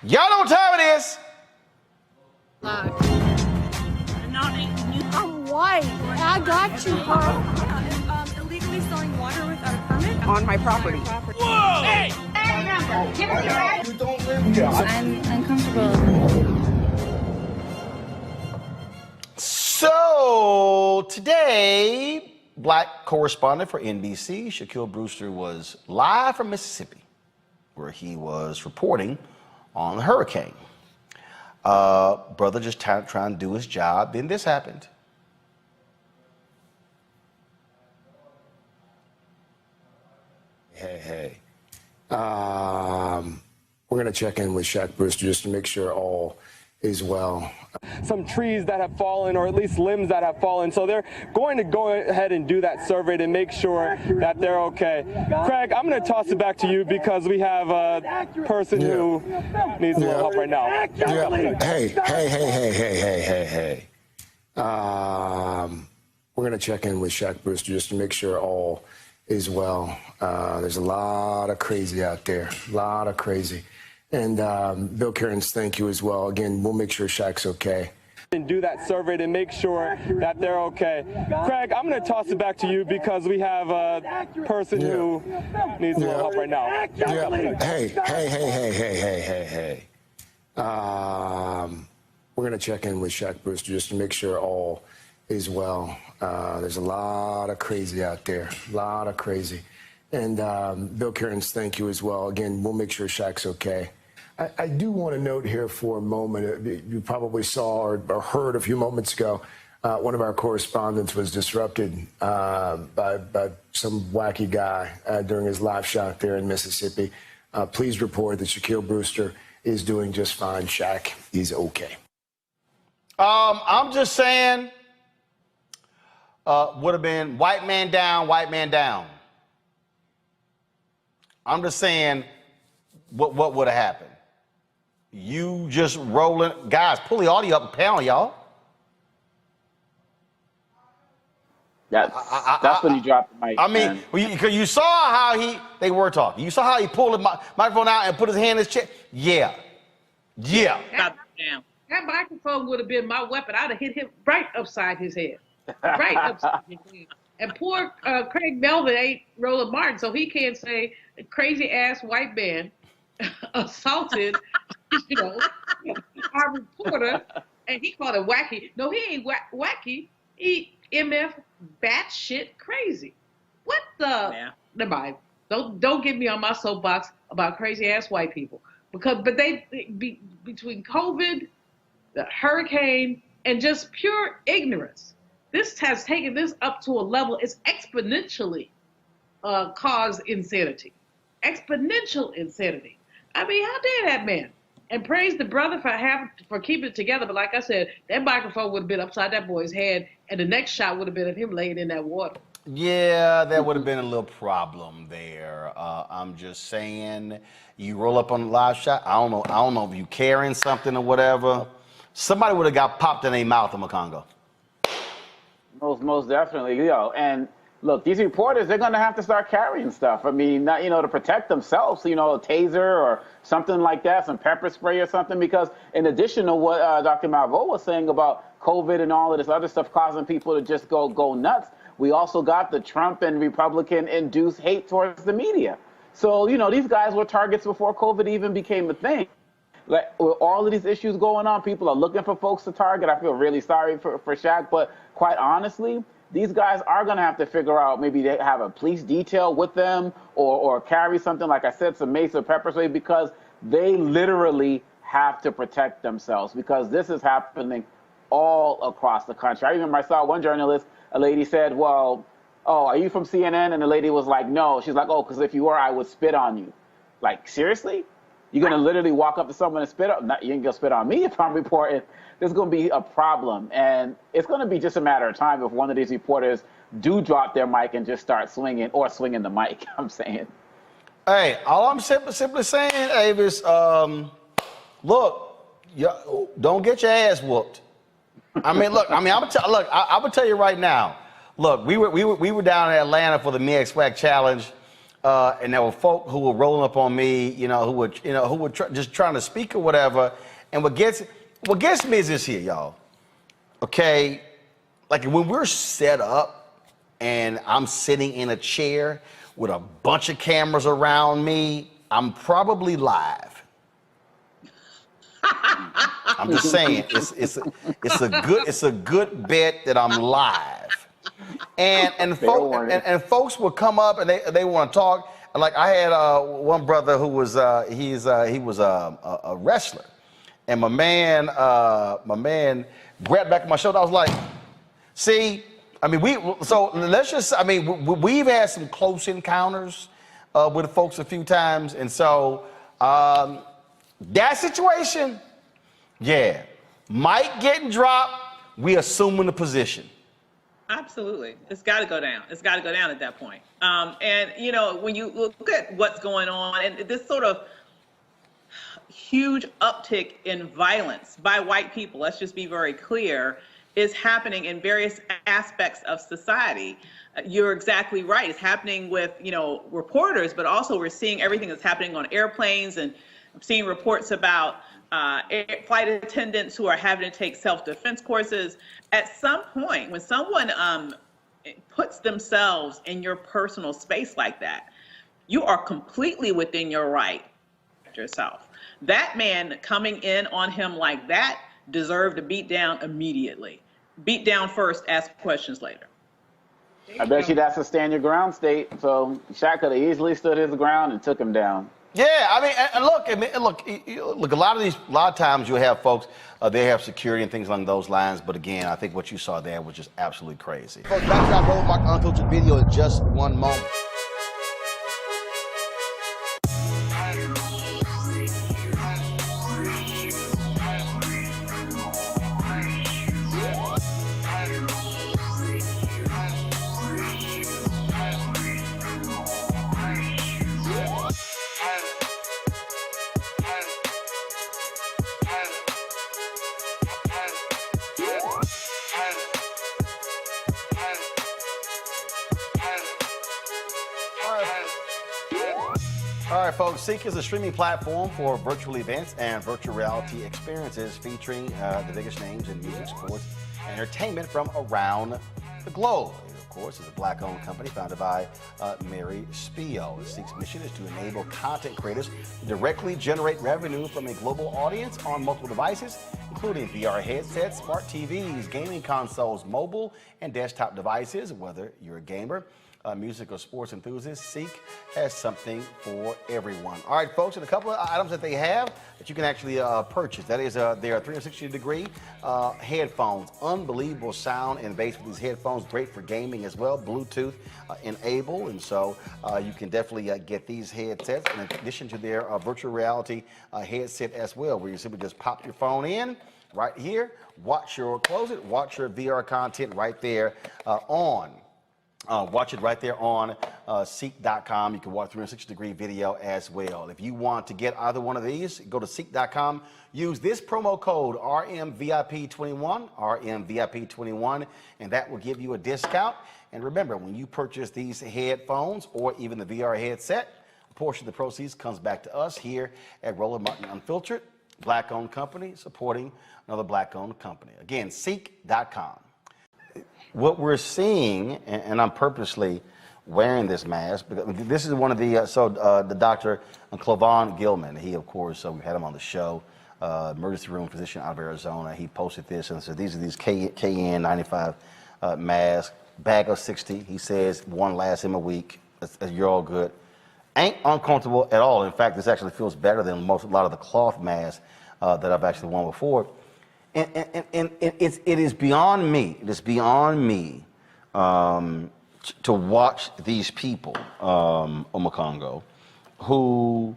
Y'all know what time it is. I'm white. I got you, bro. Illegally selling water without a permit on my property. Whoa! Hey! You don't live here. I'm uncomfortable. So today, Black correspondent for NBC, Shaquille Brewster, was live from Mississippi, where he was reporting on the hurricane. Brother just trying to do his job. Then this happened. Hey. We're going to check in with Shaq Brewster just to make sure all is well. Some trees that have fallen, or at least limbs that have fallen. So they're going to go ahead and do that survey to make sure that they're okay. Craig, I'm going to toss it back to you because we have a person who needs a little help right now. Hey. We're going to check in with Shaq Brewster just to make sure all is well. There's a lot of crazy out there, a lot of crazy. And Bill Cairns, thank you as well. Again, we'll make sure Shaq's okay. And do that survey to make sure that they're okay. Craig, I'm going to toss it back to you because we have a person who needs a little help right now. Hey. We're going to check in with Shaq Brewster just to make sure all is well. There's a lot of crazy out there, a lot of crazy. And Bill Cairns, thank you as well. Again, we'll make sure Shaq's okay. I do want to note here for a moment, you probably saw or heard a few moments ago, one of our correspondents was disrupted by some wacky guy during his live shot there in Mississippi. Please report that Shaquille Brewster is doing just fine. Shaq is okay. I'm just saying, would have been white man down, white man down. I'm just saying, what would have happened? You just rolling, guys, pull the audio up a panel, y'all. That's when you drop the mic. I mean, because you saw how they were talking. You saw how he pulled the microphone out and put his hand in his chest. Yeah. That microphone would have been my weapon. I'd have hit him right upside his head. Right upside his head. And poor Craig Melvin ain't Roland Martin, so he can't say crazy ass white man assaulted, our reporter, and he called it wacky. No, he ain't wacky. He MF batshit crazy. What the? Yeah. Never mind. Don't get me on my soapbox about crazy ass white people but between COVID, the hurricane, and just pure ignorance, this has taken this up to a level. It's exponentially caused insanity. Exponential insanity. I mean, how dare that man? And praise the brother for keeping it together. But like I said, that microphone would have been upside that boy's head, and the next shot would have been of him laying in that water. Yeah, that would have been a little problem there. I'm just saying, you roll up on the live shot. I don't know if you carrying something or whatever. Somebody would have got popped in their mouth in Macongo. Most definitely, and look, these reporters, they're going to have to start carrying stuff. I mean, not, to protect themselves, a taser or something like that, some pepper spray or something, because in addition to what Dr. Malvo was saying about COVID and all of this other stuff causing people to just go nuts, we also got the Trump and Republican-induced hate towards the media. So, these guys were targets before COVID even became a thing. like with all of these issues going on, people are looking for folks to target. I feel really sorry for Shaq, but quite honestly, these guys are going to have to figure out, maybe they have a police detail with them or carry something, like I said, some mace or pepper spray, because they literally have to protect themselves, because this is happening all across the country. I remember I saw one journalist, a lady said, well, oh, are you from CNN? And the lady was like, no. She's like, oh, because if you were, I would spit on you. Like, seriously? You're going to literally walk up to someone and spit on? No, you ain't going to spit on me if I'm reporting. There's going to be a problem. And it's going to be just a matter of time if one of these reporters do drop their mic and just start swinging the mic, I'm saying. Hey, all I'm simply saying, Avis, look, don't get your ass whooped. I'm gonna tell you right now. Look, we were down in Atlanta for the Me X Swag Challenge, and there were folk who were rolling up on me, who were just trying to speak or whatever. And what gets me is this here, y'all. Okay, like when we're set up and I'm sitting in a chair with a bunch of cameras around me, I'm probably live. I'm just saying, it's a good bet that I'm live. And folks will come up and they want to talk. Like I had one brother who was he was a wrestler, and my man grabbed back on my shoulder. I was like, see, I mean we've had some close encounters with folks a few times, and so that situation, yeah, mic getting dropped, we assuming the position. Absolutely. It's got to go down. It's got to go down at that point. And, when you look at what's going on and this sort of huge uptick in violence by white people, let's just be very clear, is happening in various aspects of society. You're exactly right. It's happening with, reporters, but also we're seeing everything that's happening on airplanes, and I'm seeing reports about flight attendants who are having to take self-defense courses. At some point, when someone puts themselves in your personal space like that, you are completely within your right to protect yourself. That man coming in on him like that deserved to beat down immediately. Beat down first, ask questions later. I bet you that's a stand your ground state. So Shaq could have easily stood his ground and took him down. Yeah, I mean, and look. A lot of times you have folks, they have security and things along those lines. But again, I think what you saw there was just absolutely crazy. Folks, back to our Roland SMACKS Unfiltered video in just one moment. All right, folks, CEEK is a streaming platform for virtual events and virtual reality experiences featuring the biggest names in music, sports, and entertainment from around the globe. It, of course, is a Black-owned company founded by Mary Spio. CEEK's mission is to enable content creators to directly generate revenue from a global audience on multiple devices, including VR headsets, smart TVs, gaming consoles, mobile and desktop devices. Whether you're a gamer, music or sports enthusiast, CEEK has something for everyone. All right, folks, and a couple of items that they have that you can actually purchase. That is their 360-degree headphones. Unbelievable sound and bass with these headphones. Great for gaming as well. Bluetooth enabled, and so you can definitely get these headsets in addition to their virtual reality headset as well, where you simply just pop your phone in right here, watch your VR content right there on. Watch it right there on CEEK.com. You can watch 360-degree video as well. If you want to get either one of these, go to CEEK.com. Use this promo code RMVIP21, RMVIP21, and that will give you a discount. And remember, when you purchase these headphones or even the VR headset, a portion of the proceeds comes back to us here at Roland Martin Unfiltered, Black-owned company, supporting another Black-owned company. Again, CEEK.com. What we're seeing, and I'm purposely wearing this mask, because this is one of the, the Dr. Clavon Gilman, he, of course, we've had him on the show emergency room physician out of Arizona. He posted this and said, these are these KN95 masks, bag of 60. He says one lasts him a week. You're all good. Ain't uncomfortable at all. In fact, this actually feels better than a lot of the cloth masks that I've actually worn before. And it is beyond me. It is beyond me to watch these people, Omakongo, who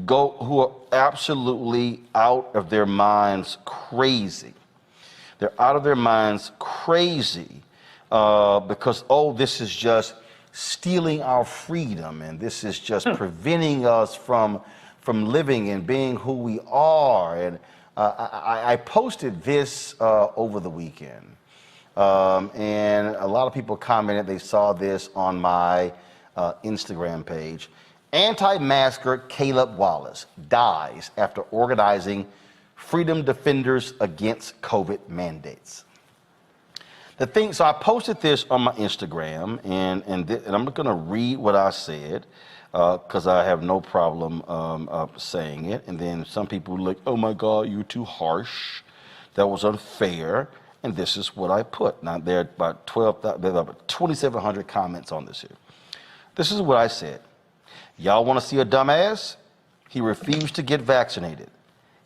are absolutely out of their minds crazy. They're out of their minds crazy because, oh, this is just stealing our freedom, and this is just preventing us from living and being who we are. And I posted this over the weekend, and a lot of people commented they saw this on my Instagram page. Anti-masker Caleb Wallace dies after organizing Freedom Defenders Against COVID Mandates. So I posted this on my Instagram, and I'm going to read what I said, because I have no problem saying it. And then some people were like, oh my God, you're too harsh. That was unfair. And this is what I put. Now, there are about 2,700 comments on this here. This is what I said. Y'all want to see a dumbass? He refused to get vaccinated.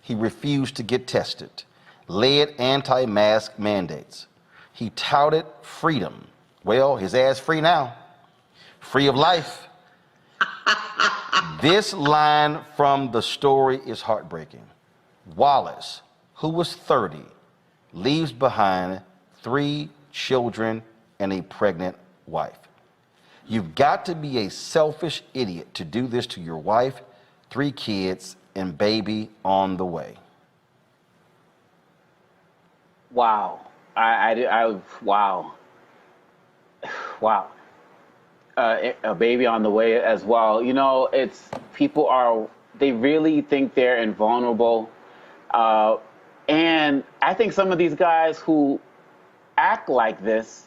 He refused to get tested. Led anti-mask mandates. He touted freedom. Well, his ass free now. Free of life. This line from the story is heartbreaking. Wallace, who was 30, leaves behind 3 children and a pregnant wife. You've got to be a selfish idiot to do this to your wife, 3 kids, and baby on the way. Wow. Wow. Wow. A baby on the way as well. You know, they really think they're invulnerable. And I think some of these guys who act like this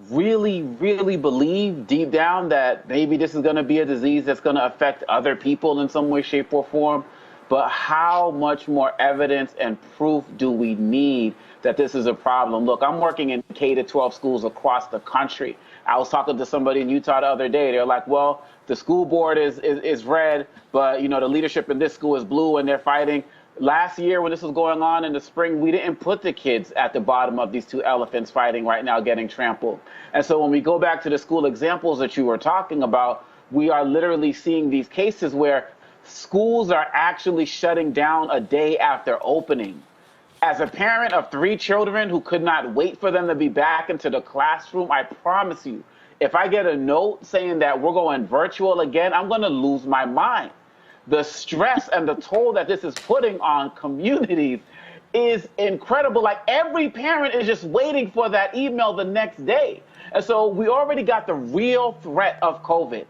really, really believe deep down that maybe this is going to be a disease that's going to affect other people in some way, shape, or form. But how much more evidence and proof do we need that this is a problem? Look, I'm working in K-12 schools across the country. I was talking to somebody in Utah the other day. They're like, well, the school board is red, but the leadership in this school is blue, and they're fighting. Last year, when this was going on in the spring, we didn't put the kids at the bottom of these 2 elephants fighting right now, getting trampled. And so when we go back to the school examples that you were talking about, we are literally seeing these cases where schools are actually shutting down a day after opening. As a parent of 3 children who could not wait for them to be back into the classroom, I promise you, if I get a note saying that we're going virtual again, I'm going to lose my mind. The stress and the toll that this is putting on communities is incredible. Like, every parent is just waiting for that email the next day. And so we already got the real threat of COVID.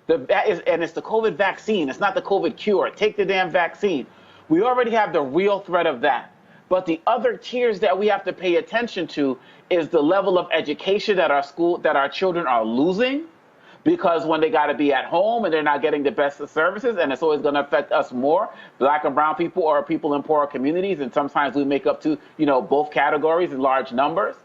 And it's the COVID vaccine. It's not the COVID cure. Take the damn vaccine. We already have the real threat of that. But the other tiers that we have to pay attention to is the level of education that our children are losing, because when they got to be at home and they're not getting the best of services, and it's always going to affect us more, Black and brown people or people in poorer communities, and sometimes we make up to both categories in large numbers.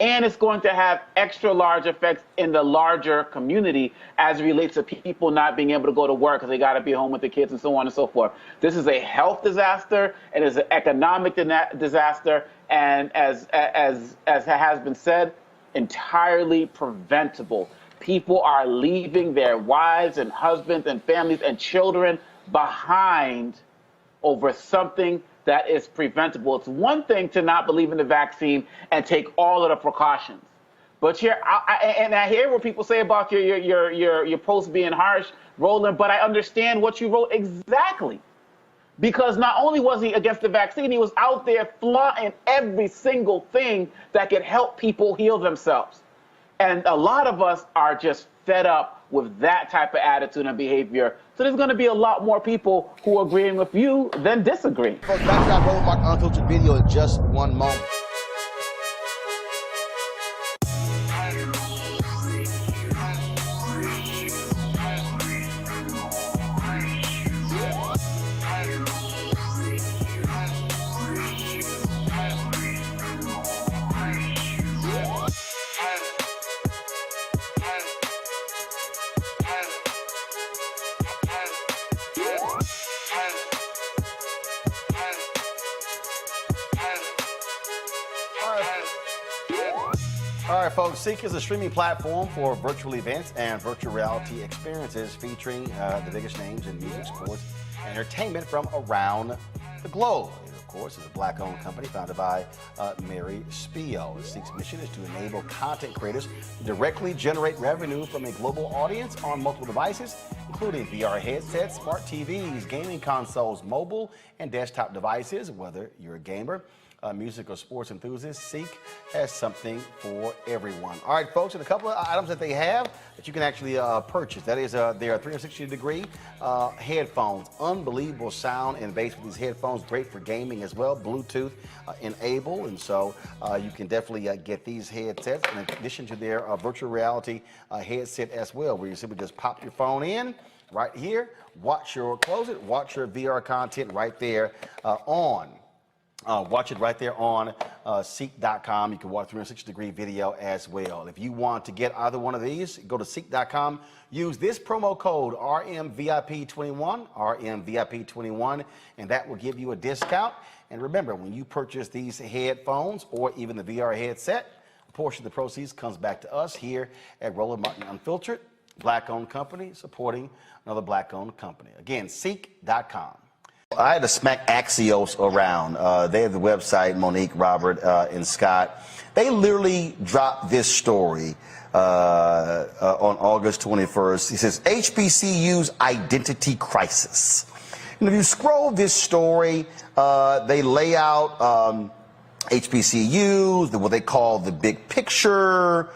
And it's going to have extra large effects in the larger community as it relates to people not being able to go to work because they got to be home with the kids and so on and so forth. This is a health disaster, and it's an economic disaster, and as has been said, entirely preventable. People are leaving their wives and husbands and families and children behind over something that is preventable. It's one thing to not believe in the vaccine and take all of the precautions. But I hear what people say about your post being harsh, Roland, but I understand what you wrote exactly. Because not only was he against the vaccine, he was out there flaunting every single thing that could help people heal themselves. And a lot of us are just fed up with that type of attitude and behavior. So there's going to be a lot more people who are agreeing with you than disagreeing. Folks, back to that Roland Mark Unfiltered video in just one moment. All right, folks, CEEK is a streaming platform for virtual events and virtual reality experiences featuring the biggest names in music, sports, and entertainment from around the globe. It, of course, is a Black-owned company founded by Mary Spio. CEEK's mission is to enable content creators to directly generate revenue from a global audience on multiple devices, including VR headsets, smart TVs, gaming consoles, mobile and desktop devices. Whether you're a gamer, music or sports enthusiast, CEEK has something for everyone. All right, folks, and a couple of items that they have that you can actually purchase. That is their 360-degree headphones. Unbelievable sound and bass with these headphones. Great for gaming as well. Bluetooth enabled, and so you can definitely get these headsets in addition to their virtual reality headset as well, where you simply just pop your phone in right here, close it, watch your VR content right there watch it right there on CEEK.com. You can watch 360-degree video as well. If you want to get either one of these, go to CEEK.com. Use this promo code RMVIP21, RMVIP21, and that will give you a discount. And remember, when you purchase these headphones or even the VR headset, a portion of the proceeds comes back to us here at Roland Martin Unfiltered, Black-owned company supporting another Black-owned company. Again, CEEK.com. I had to smack Axios around. They have the website, Monique, Robert, and Scott. They literally dropped this story on August 21st. He says, HBCU's identity crisis. And if you scroll this story, they lay out HBCUs, what they call the big picture.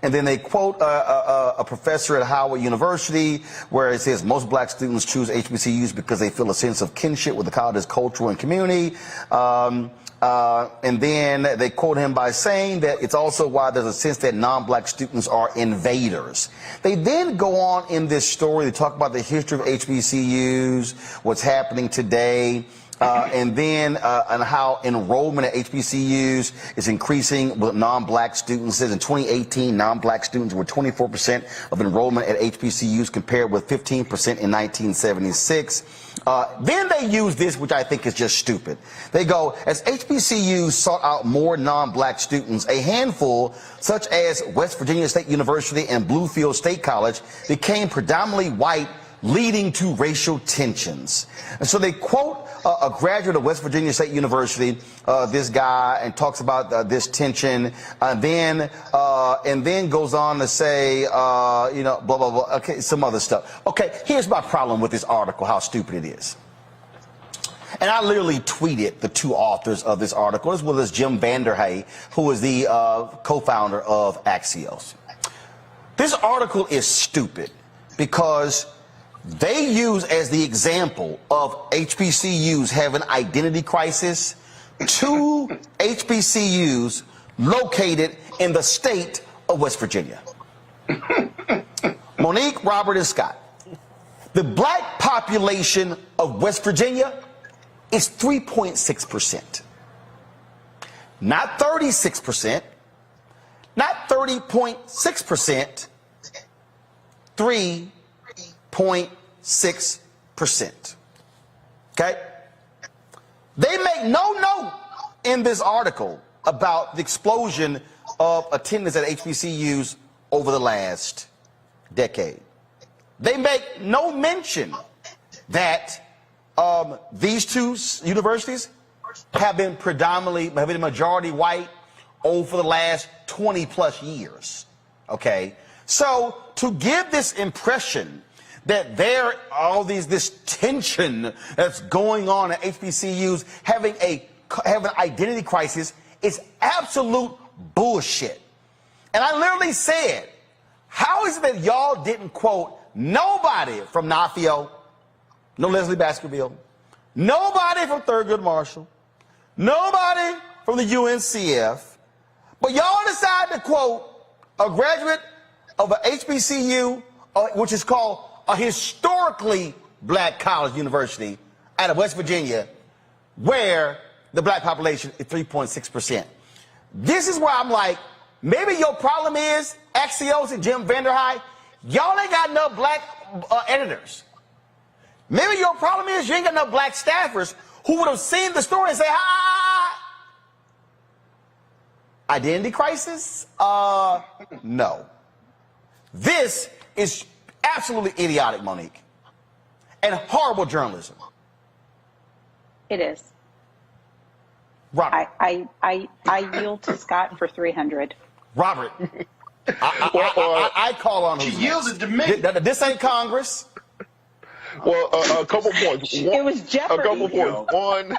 And then they quote a professor at Howard University where it says most black students choose HBCUs because they feel a sense of kinship with the college's culture and community. And then they quote him by saying that it's also why there's a sense that non-black students are invaders. They then go on in this story, they talk about the history of HBCUs, what's happening today. And then and how enrollment at HBCUs is increasing with non-black students. It says in 2018, non-black students were 24% of enrollment at HBCUs compared with 15% in 1976. Then they use this, which I think is just stupid. They go, as HBCUs sought out more non-black students, a handful, such as West Virginia State University and Bluefield State College, became predominantly white, leading to racial tensions. And so they quote a graduate of West Virginia State University, this guy, and talks about this tension, and then goes on to say, blah, blah, blah, okay, some other stuff. Okay, here's my problem with this article, how stupid it is. And I literally tweeted the two authors of this article, as well as Jim Vanderhay, who is the co-founder of Axios. This article is stupid because they use as the example of HBCUs having identity crisis two HBCUs located in the state of West Virginia. Monique, Robert, and Scott. The black population of West Virginia is 3.6%. Not 36%, not 30.6%, 3.6%. Okay? They make no note in this article about the explosion of attendance at HBCUs over the last decade. They make no mention that these two universities have been majority white over the last 20 plus years. Okay? So to give this impression that this tension that's going on at HBCUs having an identity crisis is absolute bullshit. And I literally said, how is it that y'all didn't quote nobody from NAFIO, no Leslie Baskerville, nobody from Thurgood Marshall, nobody from the UNCF, but y'all decided to quote a graduate of an HBCU, which is called a historically black college university out of West Virginia, where the black population is 3.6%. This is where I'm like, maybe your problem is, Axios and Jim Vanderhay, y'all ain't got enough black editors. Maybe your problem is you ain't got enough black staffers who would have seen the story and say, Identity crisis? No. This is absolutely idiotic, Monique, and horrible journalism. It is. Robert. I yield to Scott for 300. Robert. I call on who's She yielded to me. This ain't Congress. Well, a couple points. It was Jeopardy. A couple points.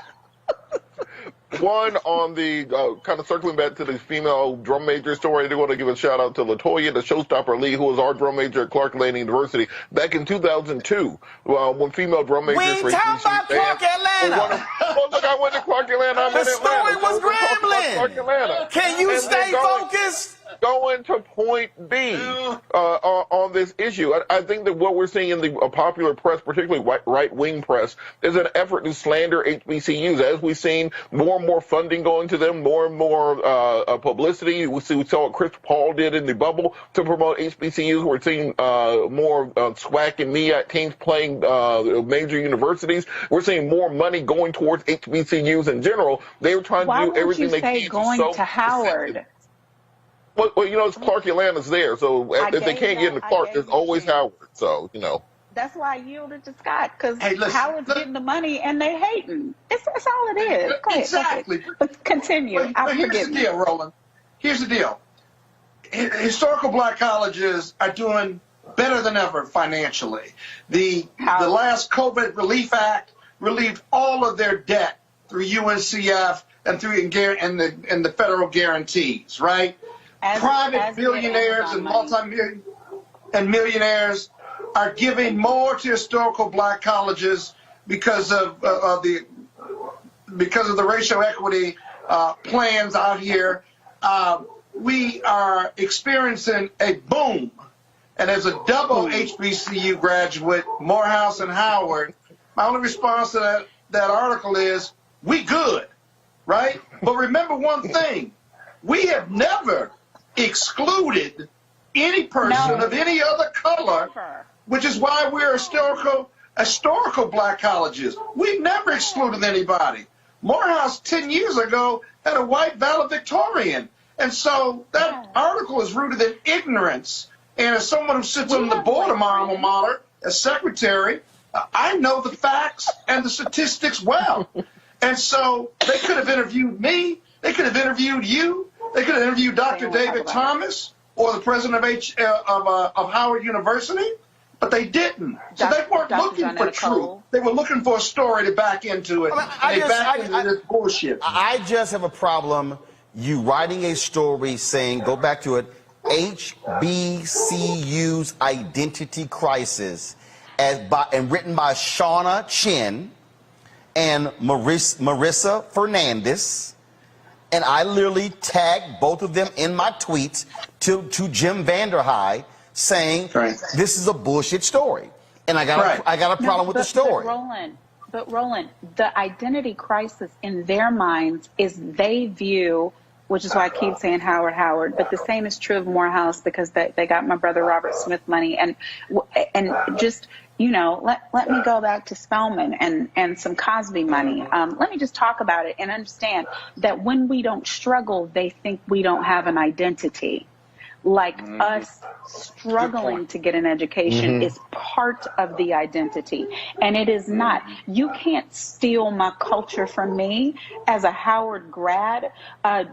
One on the kind of circling back to the female drum major story. I do want to give a shout out to LaToya, the showstopper Lee, who was our drum major at Clark Atlanta University back in 2002. When female drum majors. We ain't talking about Clark Atlanta. Well, look, I went to Clark Atlanta. I'm the in Atlanta. story was Grambling. Clark Atlanta. Can you stay focused? Going to point B on this issue. I think that what we're seeing in the popular press, particularly right-wing press, is an effort to slander HBCUs. As we've seen more and more funding going to them, more and more publicity. We saw what Chris Paul did in the bubble to promote HBCUs. We're seeing more SWAC and MEAC teams playing major universities. We're seeing more money going towards HBCUs in general. They were trying to do everything they can. Why would you say going to Howard? Well, it's Clark Atlanta's there, so if they can't get into Clark, there's always Howard. So, That's why I yielded to Scott, because Hey, Howard's getting the money and they hating. That's all it is. Go ahead, Exactly. Go ahead. Continue. But here's the deal, Roland. Here's the deal. Historical black colleges are doing better than ever financially. The last COVID Relief Act relieved all of their debt through UNCF and through and the federal guarantees, right? Private billionaires and multi-million and millionaires are giving more to historical black colleges because of the racial equity plans out here. We are experiencing a boom, and as a double HBCU graduate, Morehouse and Howard, my only response to that article is, we good, right? But remember one thing, we have never excluded any person of any other color, which is why we're historical black colleges. We've never excluded anybody. Morehouse 10 years ago had a white valedictorian. And so that article is rooted in ignorance. And as someone who sits on the board of my alma mater, as secretary, I know the facts and the statistics well. And so they could have interviewed me. They could have interviewed you. They could have interviewed Dr. David Thomas or the president of Howard University, but they didn't. So they weren't looking for truth. They were looking for a story to back into it. They backed into this bullshit. I just have a problem you writing a story saying, go back to it, HBCU's identity crisis, and written by Shauna Chin and Marissa Fernandez. And I literally tagged both of them in my tweets to Jim Vanderhei saying, this is a bullshit story. And I got a problem with the story. But Roland, the identity crisis in their minds is they view, which is why I keep saying Howard, but the same is true of Morehouse because they got my brother Robert Smith money. And just, let me go back to Spelman and some Cosby money. Let me just talk about it and understand that when we don't struggle, they think we don't have an identity. Like us struggling to get an education is part of the identity, and it is not. You can't steal my culture from me as a Howard grad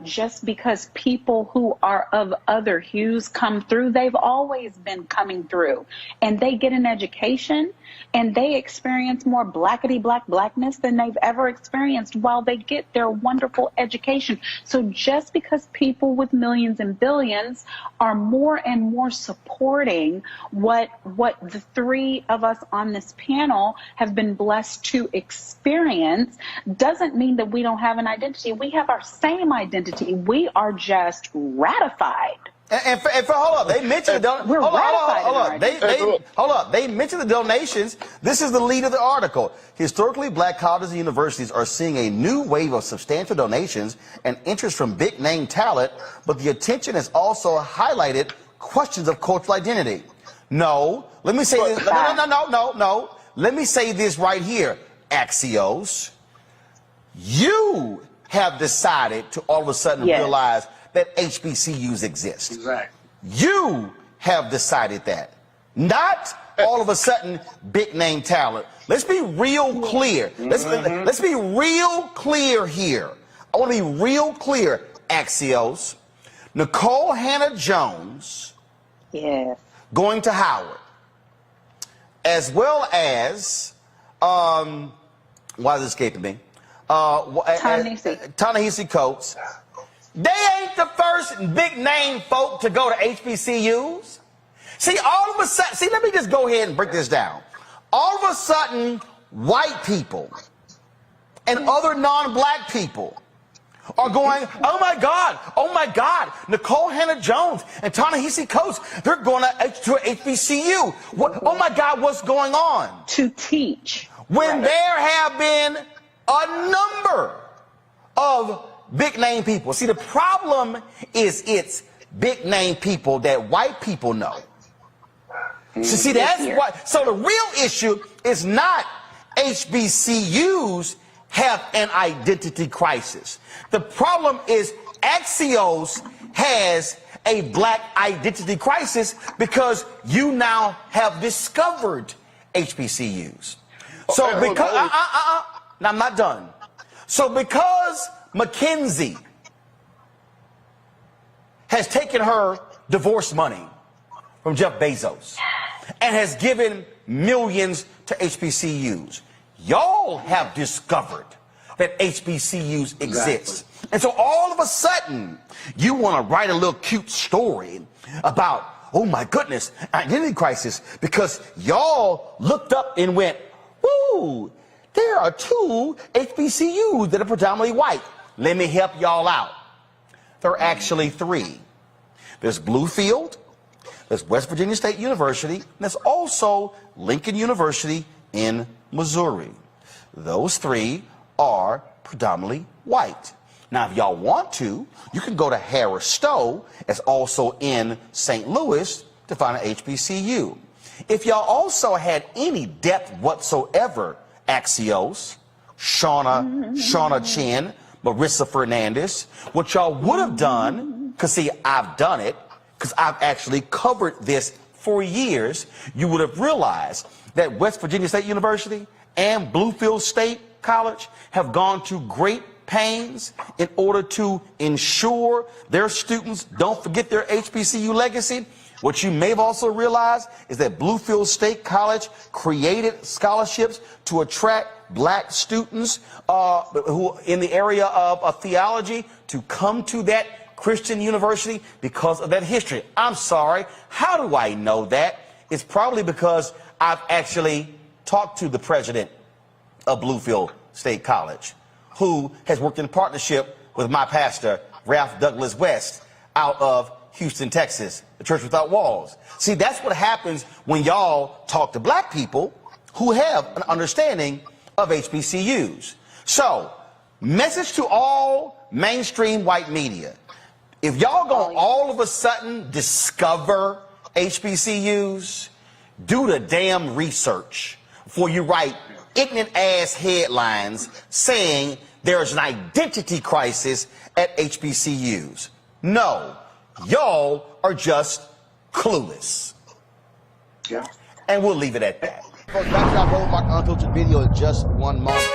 just because people who are of other hues come through. They've always been coming through, and they get an education, and they experience more blackness than they've ever experienced while they get their wonderful education. So just because people with millions and billions are more and more supporting what the three of us on this panel have been blessed to experience doesn't mean that we don't have an identity. We have our same identity. We are just ratified. And hold up, they mentioned They mentioned the donations. This is the lead of the article. Historically, black colleges and universities are seeing a new wave of substantial donations and interest from big-name talent, but the attention has also highlighted questions of cultural identity. No, let me say this. No. Let me say this right here, Axios. You have decided to all of a sudden realize that HBCUs exist. Exactly. You have decided that, not all of a sudden big name talent. Let's be real clear. Let's be real clear here. I want to be real clear. Axios, Nicole Hannah-Jones, Yes. going to Howard, as well as why is it escaping me? Ta-Nehisi Coates. They ain't the first big name folk to go to HBCUs. See, all of a sudden, let me just go ahead and break this down. All of a sudden, white people and other non-black people are going, oh my God, Nicole Hannah-Jones and Ta-Nehisi Coates, they're going to HBCU. Oh my God, what's going on? To teach. When there have been a number of big name people. See, the problem is it's big name people that white people know. So see, that's why. So the real issue is not HBCUs have an identity crisis. The problem is Axios has a black identity crisis because you now have discovered HBCUs. So because now I'm not done. So because Mackenzie has taken her divorce money from Jeff Bezos and has given millions to HBCUs, y'all have discovered that HBCUs exist. And so all of a sudden, you want to write a little cute story about, oh my goodness, identity crisis, because y'all looked up and went, woo, there are 2 HBCUs that are predominantly white. Let me help y'all out. There are actually 3. There's Bluefield, there's West Virginia State University, and there's also Lincoln University in Missouri. Those 3 are predominantly white. Now, if y'all want to, you can go to Harris Stowe, that's also in St. Louis, to find an HBCU. If y'all also had any depth whatsoever, Axios, Shauna Chin, Marissa Fernandez, what y'all would have done, because see, I've done it, because I've actually covered this for years, you would have realized that West Virginia State University and Bluefield State College have gone to great pains in order to ensure their students don't forget their HBCU legacy. What you may have also realized is that Bluefield State College created scholarships to attract black students who in the area of theology to come to that Christian university because of that history. I'm sorry, how do I know that? It's probably because I've actually talked to the president of Bluefield State College, who has worked in partnership with my pastor, Ralph Douglas West, out of Houston, Texas, the Church Without Walls. See, that's what happens when y'all talk to black people who have an understanding of HBCUs. So, message to all mainstream white media. If y'all gonna all of a sudden discover HBCUs, do the damn research before you write ignorant ass headlines saying there's an identity crisis at HBCUs. No, y'all are just clueless. Yeah. And we'll leave it at that. Folks, back to our Roll Mark Unfiltered video in just one moment.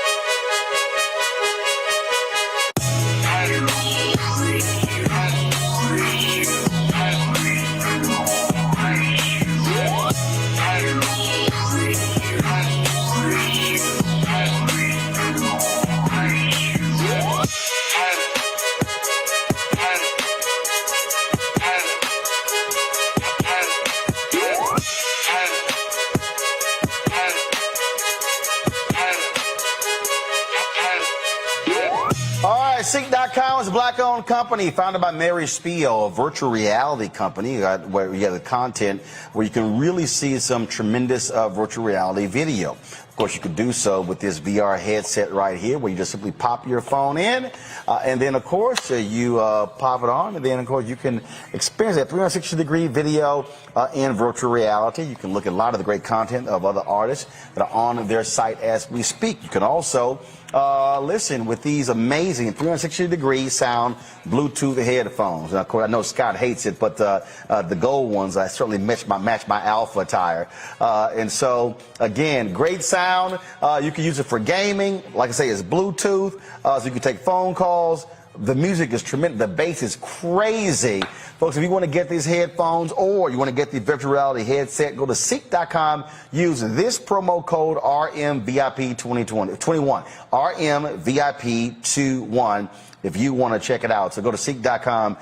CEEK.com is a black-owned company founded by Mary Spiel, a virtual reality company where you have the content where you can really see some tremendous virtual reality video. Of course, you can do so with this VR headset right here, where you just simply pop your phone in, and then, of course, you pop it on, and then, of course, you can experience that 360-degree video in virtual reality. You can look at a lot of the great content of other artists that are on their site as we speak. You can also listen, with these amazing 360-degree sound Bluetooth headphones. And of course, I know Scott hates it, but the gold ones, I certainly match my Alpha attire. And so, again, great sound. You can use it for gaming. Like I say, it's Bluetooth, so you can take phone calls. The music is tremendous. The bass is crazy. Folks, if you want to get these headphones or you want to get the virtual reality headset, go to CEEK.com. Use this promo code RMVIP2021. RMVIP21 if you want to check it out. So go to CEEK.com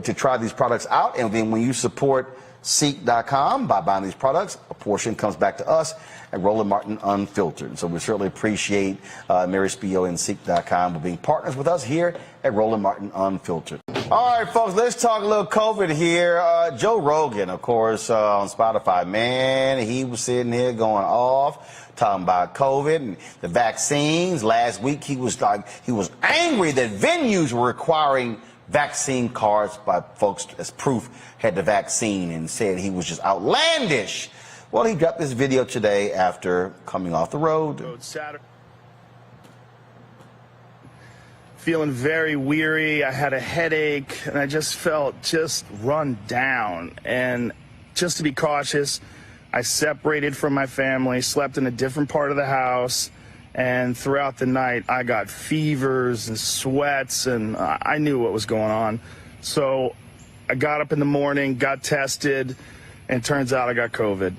to try these products out. And then when you support CEEK.com by buying these products, a portion comes back to us at Roland Martin Unfiltered. So we certainly appreciate Mary Spio and CEEK.com for being partners with us here at Roland Martin Unfiltered. All right, folks, let's talk a little COVID here. Joe Rogan, of course, on Spotify, man, he was sitting here going off, talking about COVID and the vaccines. Last week, he was angry that venues were requiring vaccine cards by folks as proof had the vaccine, and said he was just outlandish. Well, he dropped this video today after coming off the road. Feeling very weary. I had a headache, and I just felt run down. And just to be cautious, I separated from my family, slept in a different part of the house, and throughout the night, I got fevers and sweats, and I knew what was going on. So I got up in the morning, got tested, and turns out I got COVID.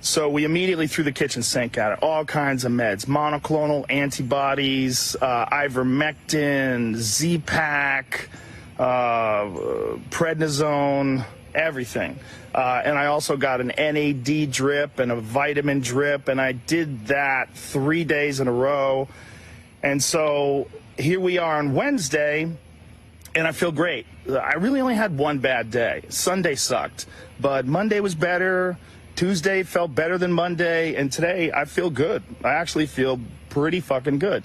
So we immediately threw the kitchen sink at it, all kinds of meds, monoclonal antibodies, ivermectin, Z-Pak, prednisone, everything. And I also got an NAD drip and a vitamin drip, and I did that 3 days in a row. And so here we are on Wednesday, and I feel great. I really only had one bad day. Sunday sucked, but Monday was better. Tuesday felt better than Monday, and today I feel good. I actually feel pretty fucking good.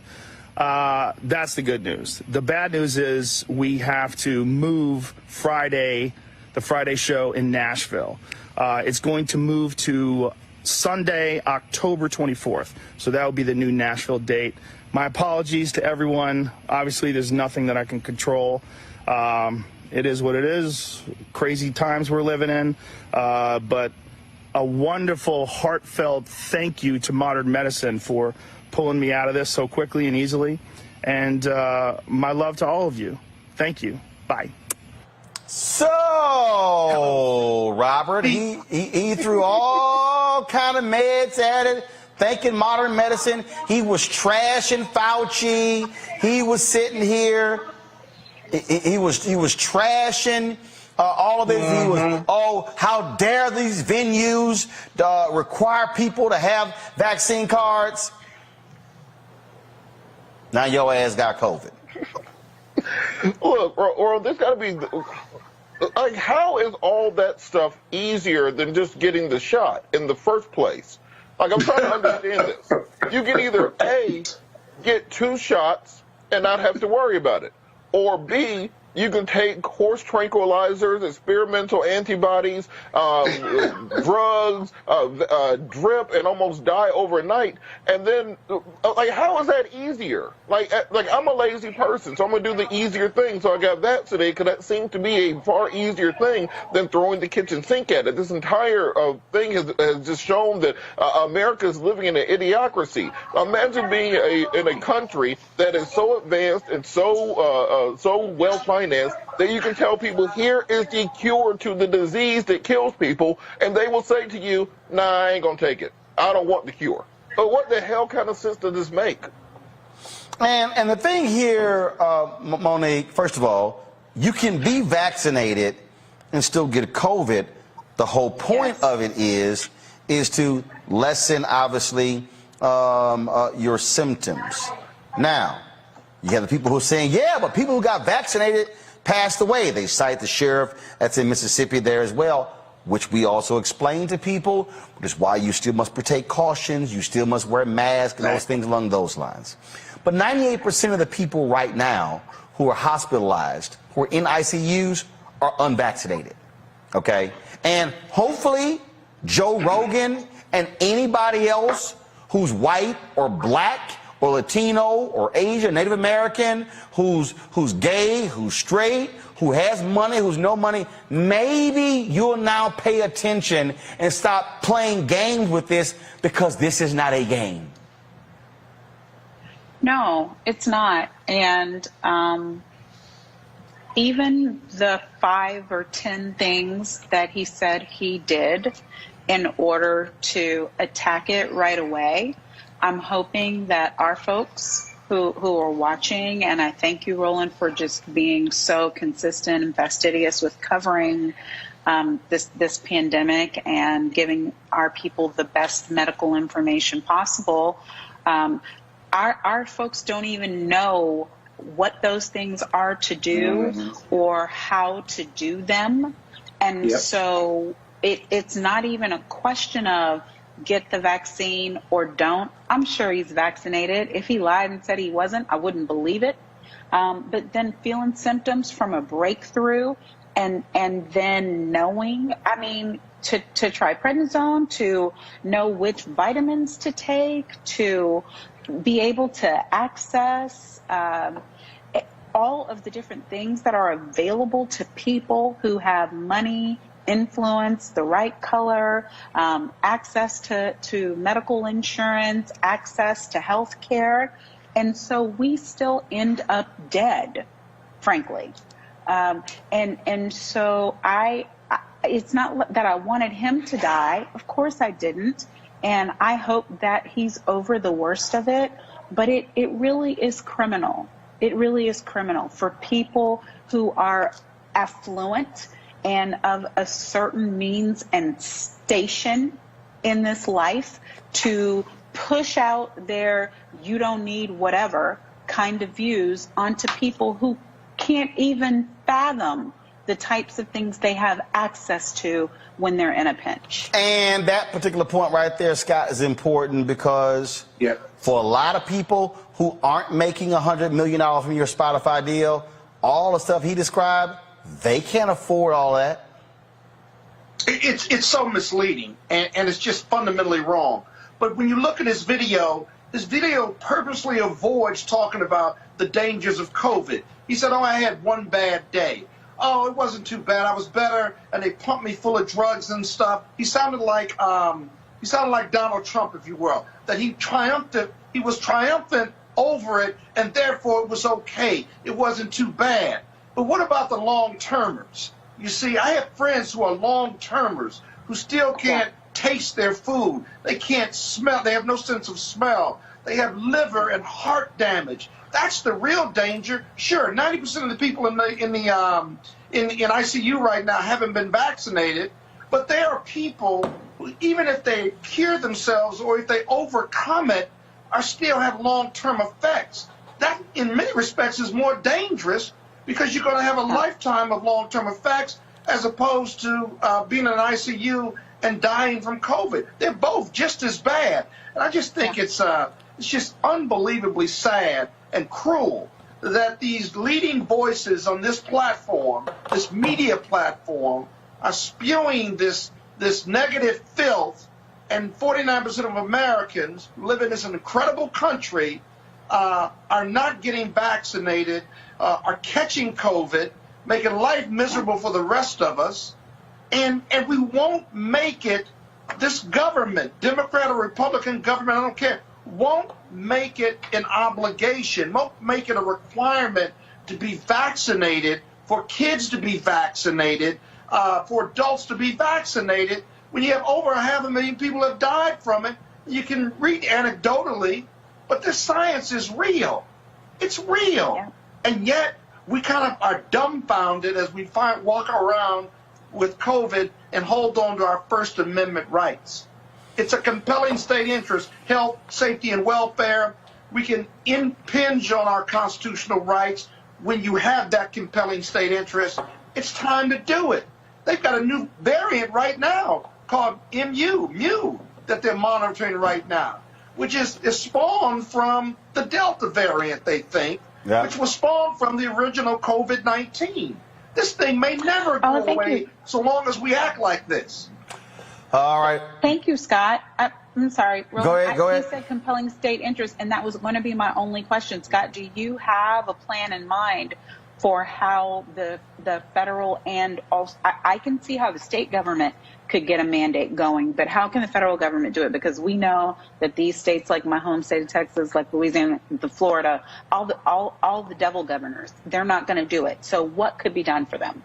That's the good news. The bad news is we have to move the Friday show in Nashville. It's going to move to Sunday, October 24th. So that will be the new Nashville date. My apologies to everyone. Obviously, there's nothing that I can control. It is what it is. Crazy times we're living in. But a wonderful, heartfelt thank you to modern medicine for pulling me out of this so quickly and easily. And my love to all of you. Thank you. Bye. So, Robert, he threw all kind of meds at it, thanking modern medicine. He was trashing Fauci. He was sitting here. He was trashing all of this. He was, oh, how dare these venues require people to have vaccine cards? Now your ass got COVID. Look, or there's got to be, like, how is all that stuff easier than just getting the shot in the first place? Like, I'm trying to understand this. You can either A, get 2 shots and not have to worry about it, or B, you can take horse tranquilizers, experimental antibodies, drugs, drip, and almost die overnight. And then, like, how is that easier? Like I'm a lazy person, so I'm going to do the easier thing. So I got that today because that seemed to be a far easier thing than throwing the kitchen sink at it. This entire thing has just shown that America is living in an idiocracy. Imagine being in a country that is so advanced and so well financed that you can tell people, here is the cure to the disease that kills people, and they will say to you, nah, I ain't gonna take it. I don't want the cure. But what the hell kind of sense does this make? And the thing here, Monique, first of all, you can be vaccinated and still get COVID. The whole point of it is to lessen, obviously, your symptoms. Now, you have the people who are saying, yeah, but people who got vaccinated passed away. They cite the sheriff that's in Mississippi there as well, which we also explain to people, which is why you still must take cautions, you still must wear masks and those things along those lines. But 98% of the people right now who are hospitalized, who are in ICUs, are unvaccinated, okay? And hopefully Joe Rogan and anybody else who's white or black or Latino or Asian, Native American, who's gay, who's straight, who has money, who's no money, maybe you'll now pay attention and stop playing games with this, because this is not a game. No, it's not. And even the 5 or 10 things that he said he did in order to attack it right away, I'm hoping that our folks who are watching, and I thank you, Roland, for just being so consistent and fastidious with covering this pandemic and giving our people the best medical information possible. Our folks don't even know what those things are to do or how to do them. And so it's not even a question of get the vaccine or don't. I'm sure he's vaccinated. If he lied and said he wasn't, I wouldn't believe it. But then feeling symptoms from a breakthrough and then knowing, I mean, to try prednisone, to know which vitamins to take, to be able to access all of the different things that are available to people who have money, influence, the right color, access to medical insurance, access to health care. And so we still end up dead, frankly. And so it's not that I wanted him to die. Of course I didn't. And I hope that he's over the worst of it. But it really is criminal. It really is criminal for people who are affluent and of a certain means and station in this life to push out their you don't need whatever kind of views onto people who can't even fathom the types of things they have access to when they're in a pinch. And that particular point right there, Scott, is important because for a lot of people who aren't making $100 million from your Spotify deal, all the stuff he described, they can't afford all that. It's so misleading, and it's just fundamentally wrong. But when you look at his video purposely avoids talking about the dangers of COVID. He said, oh, I had one bad day. Oh, it wasn't too bad. I was better, and they pumped me full of drugs and stuff. He sounded like Donald Trump, if you will, that he was triumphant over it, and therefore it was okay. It wasn't too bad. But what about the long-termers? You see, I have friends who are long-termers who still can't taste their food. They can't smell. They have no sense of smell. They have liver and heart damage. That's the real danger. Sure, 90% of the people in ICU right now haven't been vaccinated, but there are people who, even if they cure themselves or if they overcome it, are still have long-term effects. That, in many respects, is more dangerous because you're going to have a lifetime of long-term effects as opposed to being in an ICU and dying from COVID. They're both just as bad. And I just think it's just unbelievably sad and cruel that these leading voices on this platform, this media platform, are spewing this negative filth, and 49% of Americans who live in this incredible country are not getting vaccinated, are catching COVID, making life miserable for the rest of us, and we won't make it, this government, Democrat or Republican government, I don't care, won't make it an obligation, won't make it a requirement to be vaccinated, for kids to be vaccinated, for adults to be vaccinated, when you have over 500,000 people have died from it. You can read anecdotally, but this science is real. It's real. Yeah. And yet we kind of are dumbfounded as we walk around with COVID and hold on to our First Amendment rights. It's a compelling state interest, health, safety, and welfare. We can impinge on our constitutional rights when you have that compelling state interest. It's time to do it. They've got a new variant right now called Mu, that they're monitoring right now, which is spawned from the Delta variant, they think, which was spawned from the original COVID-19. This thing may never go away so long as we act like this. All right. Thank you, Scott. I'm sorry, Roland. Go ahead. You said compelling state interest, and that was going to be my only question. Scott, do you have a plan in mind for how the federal and also, I can see how the state government could get a mandate going, but how can the federal government do it? Because we know that these states, like my home state of Texas, like Louisiana, the Florida, all the devil governors, they're not going to do it. So what could be done for them?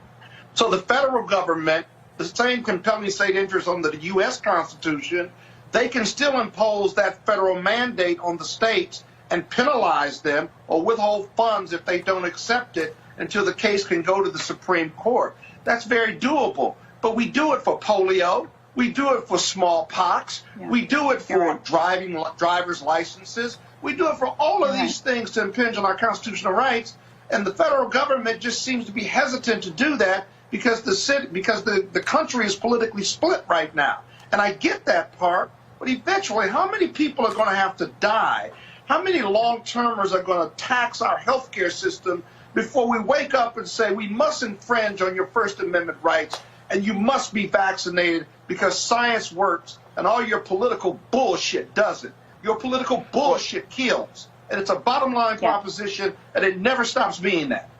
So the federal government, the same compelling state interest under the U.S. Constitution, they can still impose that federal mandate on the states and penalize them or withhold funds if they don't accept it until the case can go to the Supreme Court. That's very doable. But we do it for polio. We do it for smallpox. Yeah. We do it for driver's licenses. We do it for all of these things to impinge on our constitutional rights. And the federal government just seems to be hesitant to do that because the country is politically split right now. And I get that part, but eventually, how many people are going to have to die? How many long-termers are going to tax our healthcare system before we wake up and say we must infringe on your First Amendment rights and you must be vaccinated because science works and all your political bullshit doesn't? Your political bullshit kills. And it's a bottom-line proposition, and it never stops being that.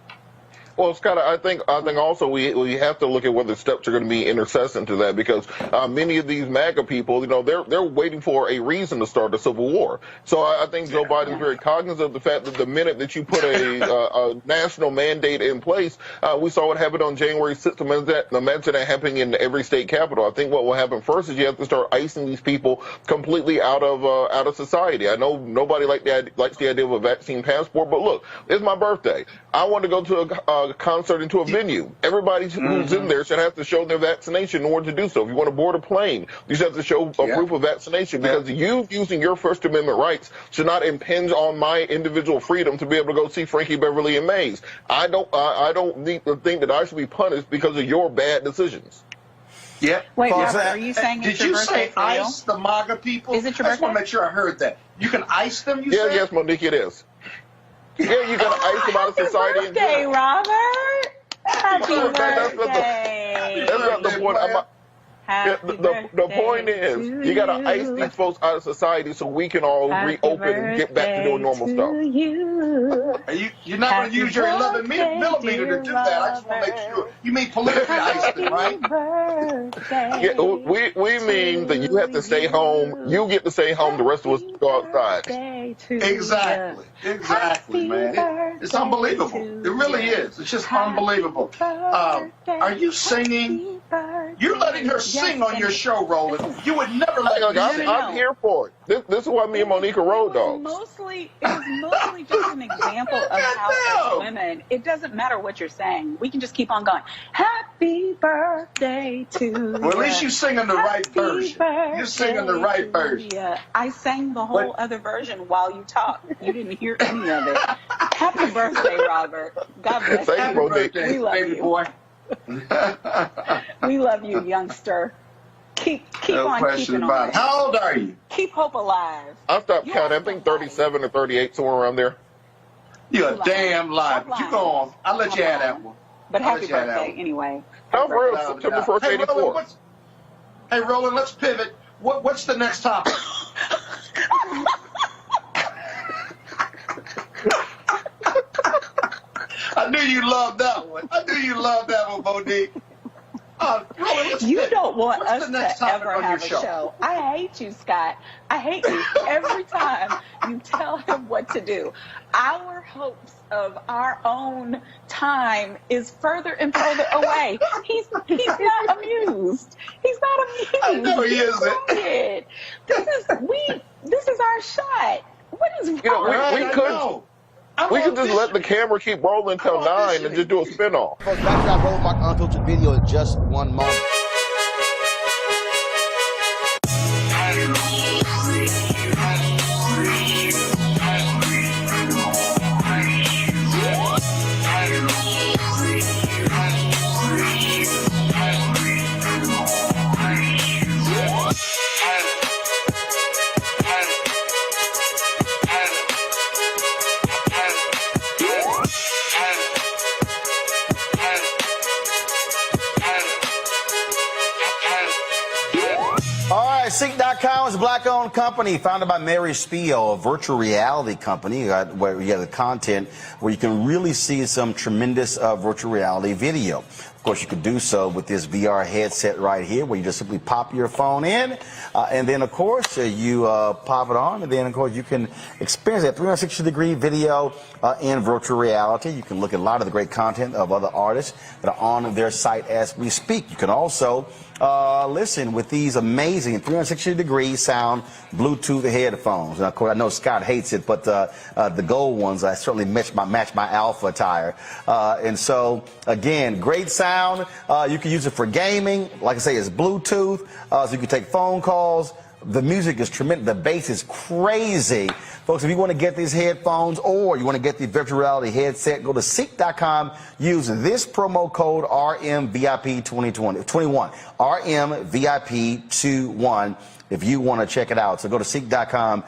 Well, Scott, I think also we have to look at whether steps are going to be intercessant to that, because many of these MAGA people, they're waiting for a reason to start a civil war. So I think Joe Biden's very cognizant of the fact that the minute that you put a national mandate in place, we saw what happened on January 6th. Imagine that happening in every state capital. I think what will happen first is you have to start icing these people completely out of society. I know nobody likes the idea of a vaccine passport, but look, it's my birthday. I want to go to a concert into a venue. Everybody who's in there should have to show their vaccination in order to do so. If you want to board a plane, you should have to show a proof of vaccination, because you using your First Amendment rights should not impinge on my individual freedom to be able to go see Frankie Beverly and Mays. I don't need to think that I should be punished because of your bad decisions. Yeah. Wait, Robert, are you saying did it's your you birthday say for real? ice the MAGA people? Is it your I just want to birthday? make sure I heard that. You can ice them, you said? Yes, Monique, it is. Yeah, you got to ice them out of society in general. Robert. Happy birthday. That's not the point. The point is, you got to ice these folks out of society so we can all reopen and get back to doing normal stuff. You're not going to use your 11 millimeter to do that. I just want to make sure. You mean politically ice them, right? Yeah, we mean that you have to stay home. You get to stay home. The rest of us go outside. Exactly, man. It's unbelievable. It really is. It's just unbelievable. Are you singing? You're letting her sing on your show, Roland. You would never let me sing. I'm here for it. This is why me and Monica road dogs. It was mostly just an example of how as women, it doesn't matter what you're saying. We can just keep on going. Happy birthday to you. Well, at least you're singing the right version. You're singing the right version. Yeah, I sang the whole other version while you talked. You didn't hear any of it. Happy birthday, Robert. God bless you. Happy birthday, we love baby you. boy. We love you, youngster. Keep no on question keeping about on. it. How old are you? Keep hope alive. I stopped counting. I think 37 or 38, somewhere around there. You're a damn lie. But you go on. I'll let you have that one. But happy birthday anyway. How real? September 1st, 84. Hey, Roland, let's pivot. What's the next topic? I knew you loved that one. Monique. Roland, you don't want us to ever have a show. I hate you, Scott. I hate you every time you tell him what to do. Our hopes of our own time is further and further away. He's not amused. He's not amused. I know he isn't. This is our shot. What is wrong? We could just let the camera keep rolling until 9 and just do a spin-off. Folks, back to our Roland Mark Unfiltered video in just 1 moment. CEEK.com is a black-owned company founded by Mary Spio, a virtual reality company where you have the content where you can really see some tremendous virtual reality video. Of course, you could do so with this VR headset right here, where you just simply pop your phone in, and then, of course, you pop it on, and then, of course, you can experience that 360-degree video in virtual reality. You can look at a lot of the great content of other artists that are on their site as we speak. You can also listen with these amazing 360-degree sound Bluetooth headphones. And of course, I know Scott hates it, but the gold ones, I certainly match my alpha attire. And so, again, great sound. You can use it for gaming. Like I say, it's Bluetooth, so you can take phone calls. The music is tremendous. The bass is crazy. Folks, if you want to get these headphones or you want to get the virtual reality headset, go to CEEK.com. Use this promo code RMVIP2021. RMVIP21 if you want to check it out. So go to CEEK.com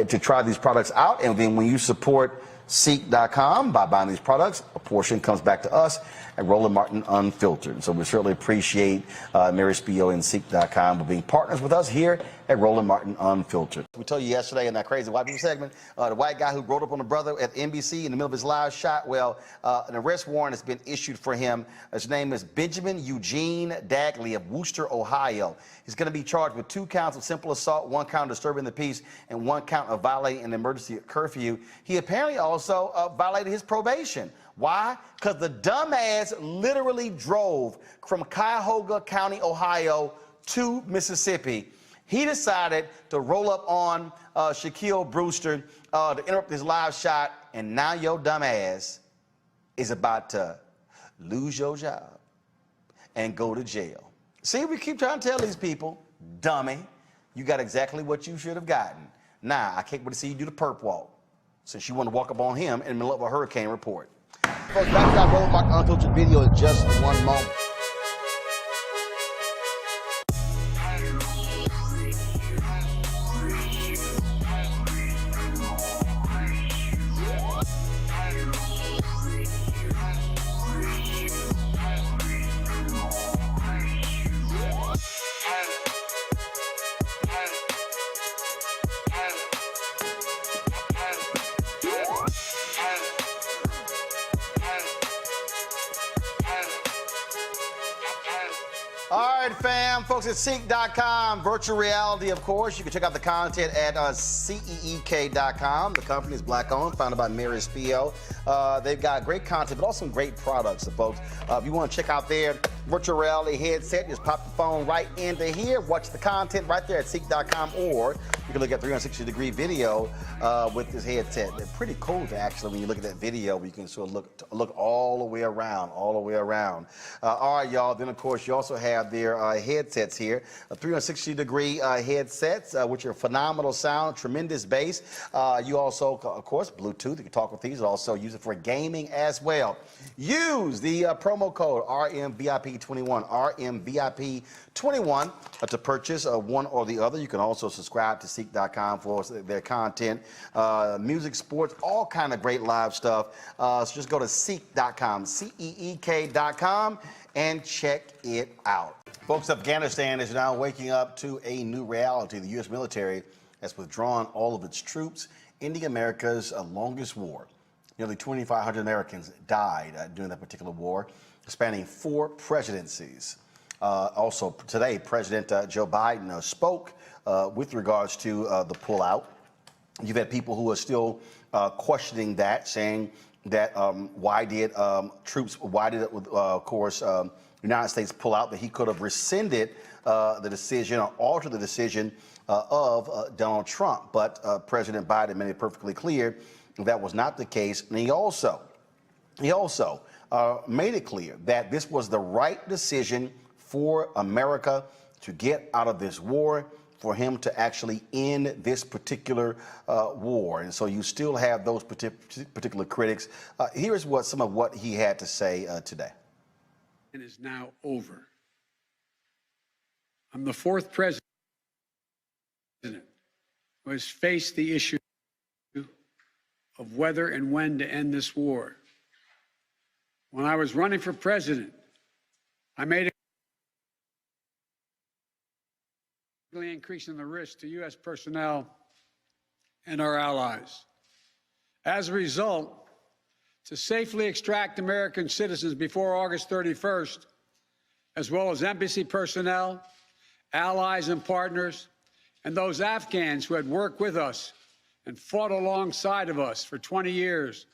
to try these products out. And then when you support CEEK.com by buying these products, a portion comes back to us at Roland Martin Unfiltered. So we certainly appreciate Mary Spio and CEEK.com for being partners with us here at Roland Martin Unfiltered. We told you yesterday in that crazy white people segment, the white guy who rode up on the brother at NBC in the middle of his live shot, well, an arrest warrant has been issued for him. His name is Benjamin Eugene Dagley of Wooster, Ohio. He's going to be charged with 2 counts of simple assault, 1 count of disturbing the peace, and 1 count of violating an emergency curfew. He apparently also violated his probation. Why? Because the dumbass literally drove from Cuyahoga County, Ohio to Mississippi. He decided to roll up on Shaquille Brewster to interrupt his live shot, and now your dumbass is about to lose your job and go to jail. See, we keep trying to tell these people, dummy, you got exactly what you should have gotten. Now, I can't wait to see you do the perp walk, since you want to walk up on him in the middle of a hurricane report. Folks, back to that Roland Martin Unfiltered video in just one moment. All right, fam, folks, at CEEK.com, virtual reality, of course. You can check out the content at CEEK.com. The company is black-owned, founded by Mary Spio. They've got great content, but also some great products, folks. If you want to check out their virtual reality headset, just pop the phone right into here, watch the content right there at CEEK.com, or you can look at 360-degree video with this headset. They're pretty cool, actually, when you look at that video. You can sort of look all the way around, all right, y'all. Then, of course, you also have their headsets here, 360-degree headsets, which are phenomenal sound, tremendous bass. You also, of course, Bluetooth. You can talk with these. Also use it for gaming as well. Use the promo code RMVIP21, RMVIP21 to purchase one or the other. You can also subscribe to CEEK.com for their content, music, sports, all kind of great live stuff. So just go to CEEK.com, CEEK.com, and check it out. Folks, Afghanistan is now waking up to a new reality. The U.S. military has withdrawn all of its troops, ending America's longest war. Nearly 2,500 Americans died during that particular war, spanning 4 presidencies. Also, today, President Joe Biden spoke with regards to the pullout. You've had people who are still questioning that, saying that why did of course, the United States pull out, that he could have rescinded the decision or altered the decision of Donald Trump. But President Biden made it perfectly clear that was not the case. And he also made it clear that this was the right decision for America to get out of this war, for him to actually end this particular war. And so you still have those particular critics. Here's some of what he had to say today. It is now over. I'm the 4th president who has faced the issue of whether and when to end this war. When I was running for president, I made a increasing the risk to U.S. personnel and our allies. As a result, to safely extract American citizens before August 31st, as well as embassy personnel, allies and partners, and those Afghans who had worked with us and fought alongside of us for 20 years,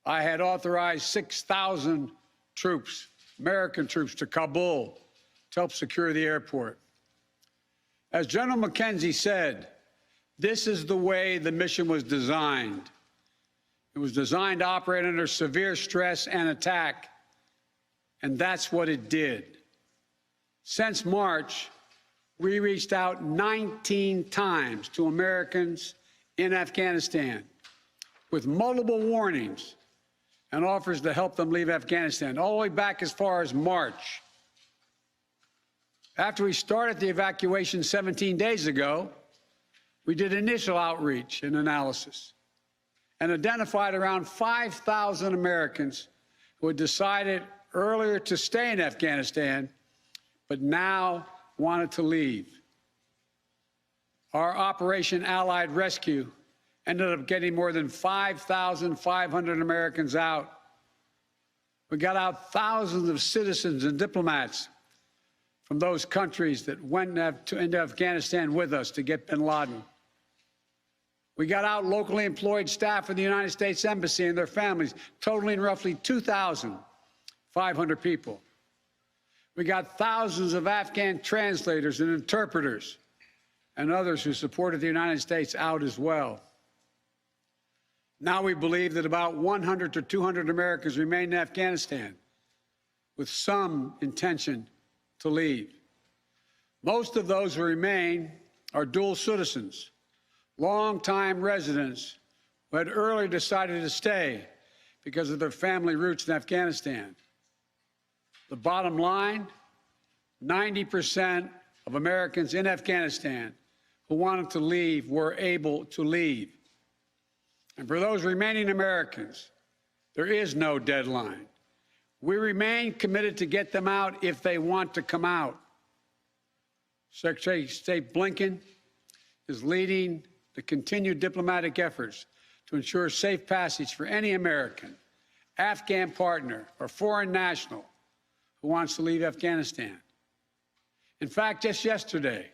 I had authorized 6,000 troops, American troops, to Kabul to help secure the airport. As General McKenzie said, this is the way the mission was designed. It was designed to operate under severe stress and attack, and that's what it did. Since March, we reached out 19 times to Americans in Afghanistan with multiple warnings and offers to help them leave Afghanistan, all the way back as far as March. After we started the evacuation 17 days ago, we did initial outreach and analysis and identified around 5,000 Americans who had decided earlier to stay in Afghanistan, but now wanted to leave. Our Operation Allied Rescue ended up getting more than 5,500 Americans out. We got out thousands of citizens and diplomats from those countries that went into Afghanistan with us to get bin Laden. We got out locally employed staff of the United States Embassy and their families, totaling roughly 2,500 people. We got thousands of Afghan translators and interpreters and others who supported the United States out as well. Now we believe that about 100 to 200 Americans remain in Afghanistan with some intention to leave. Most of those who remain are dual citizens, longtime residents who had earlier decided to stay because of their family roots in Afghanistan. The bottom line, 90% of Americans in Afghanistan who wanted to leave were able to leave. And for those remaining Americans, there is no deadline. We remain committed to get them out if they want to come out. Secretary of State Blinken is leading the continued diplomatic efforts to ensure safe passage for any American, Afghan partner, or foreign national who wants to leave Afghanistan. In fact, just yesterday,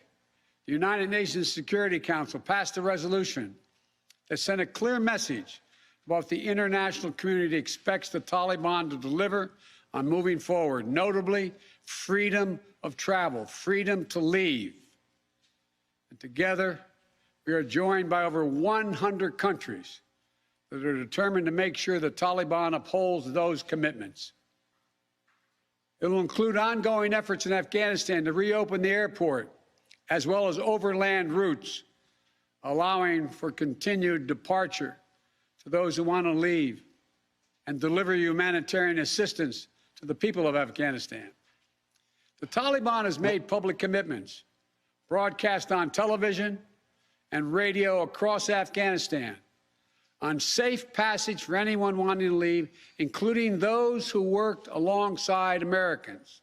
the United Nations Security Council passed a resolution that sent a clear message about what the international community expects the Taliban to deliver on moving forward, notably freedom of travel, freedom to leave. And together, we are joined by over 100 countries that are determined to make sure the Taliban upholds those commitments. It will include ongoing efforts in Afghanistan to reopen the airport, as well as overland routes, allowing for continued departure to those who want to leave and deliver humanitarian assistance to the people of Afghanistan. The Taliban has made public commitments, broadcast on television and radio across Afghanistan, on safe passage for anyone wanting to leave, including those who worked alongside Americans.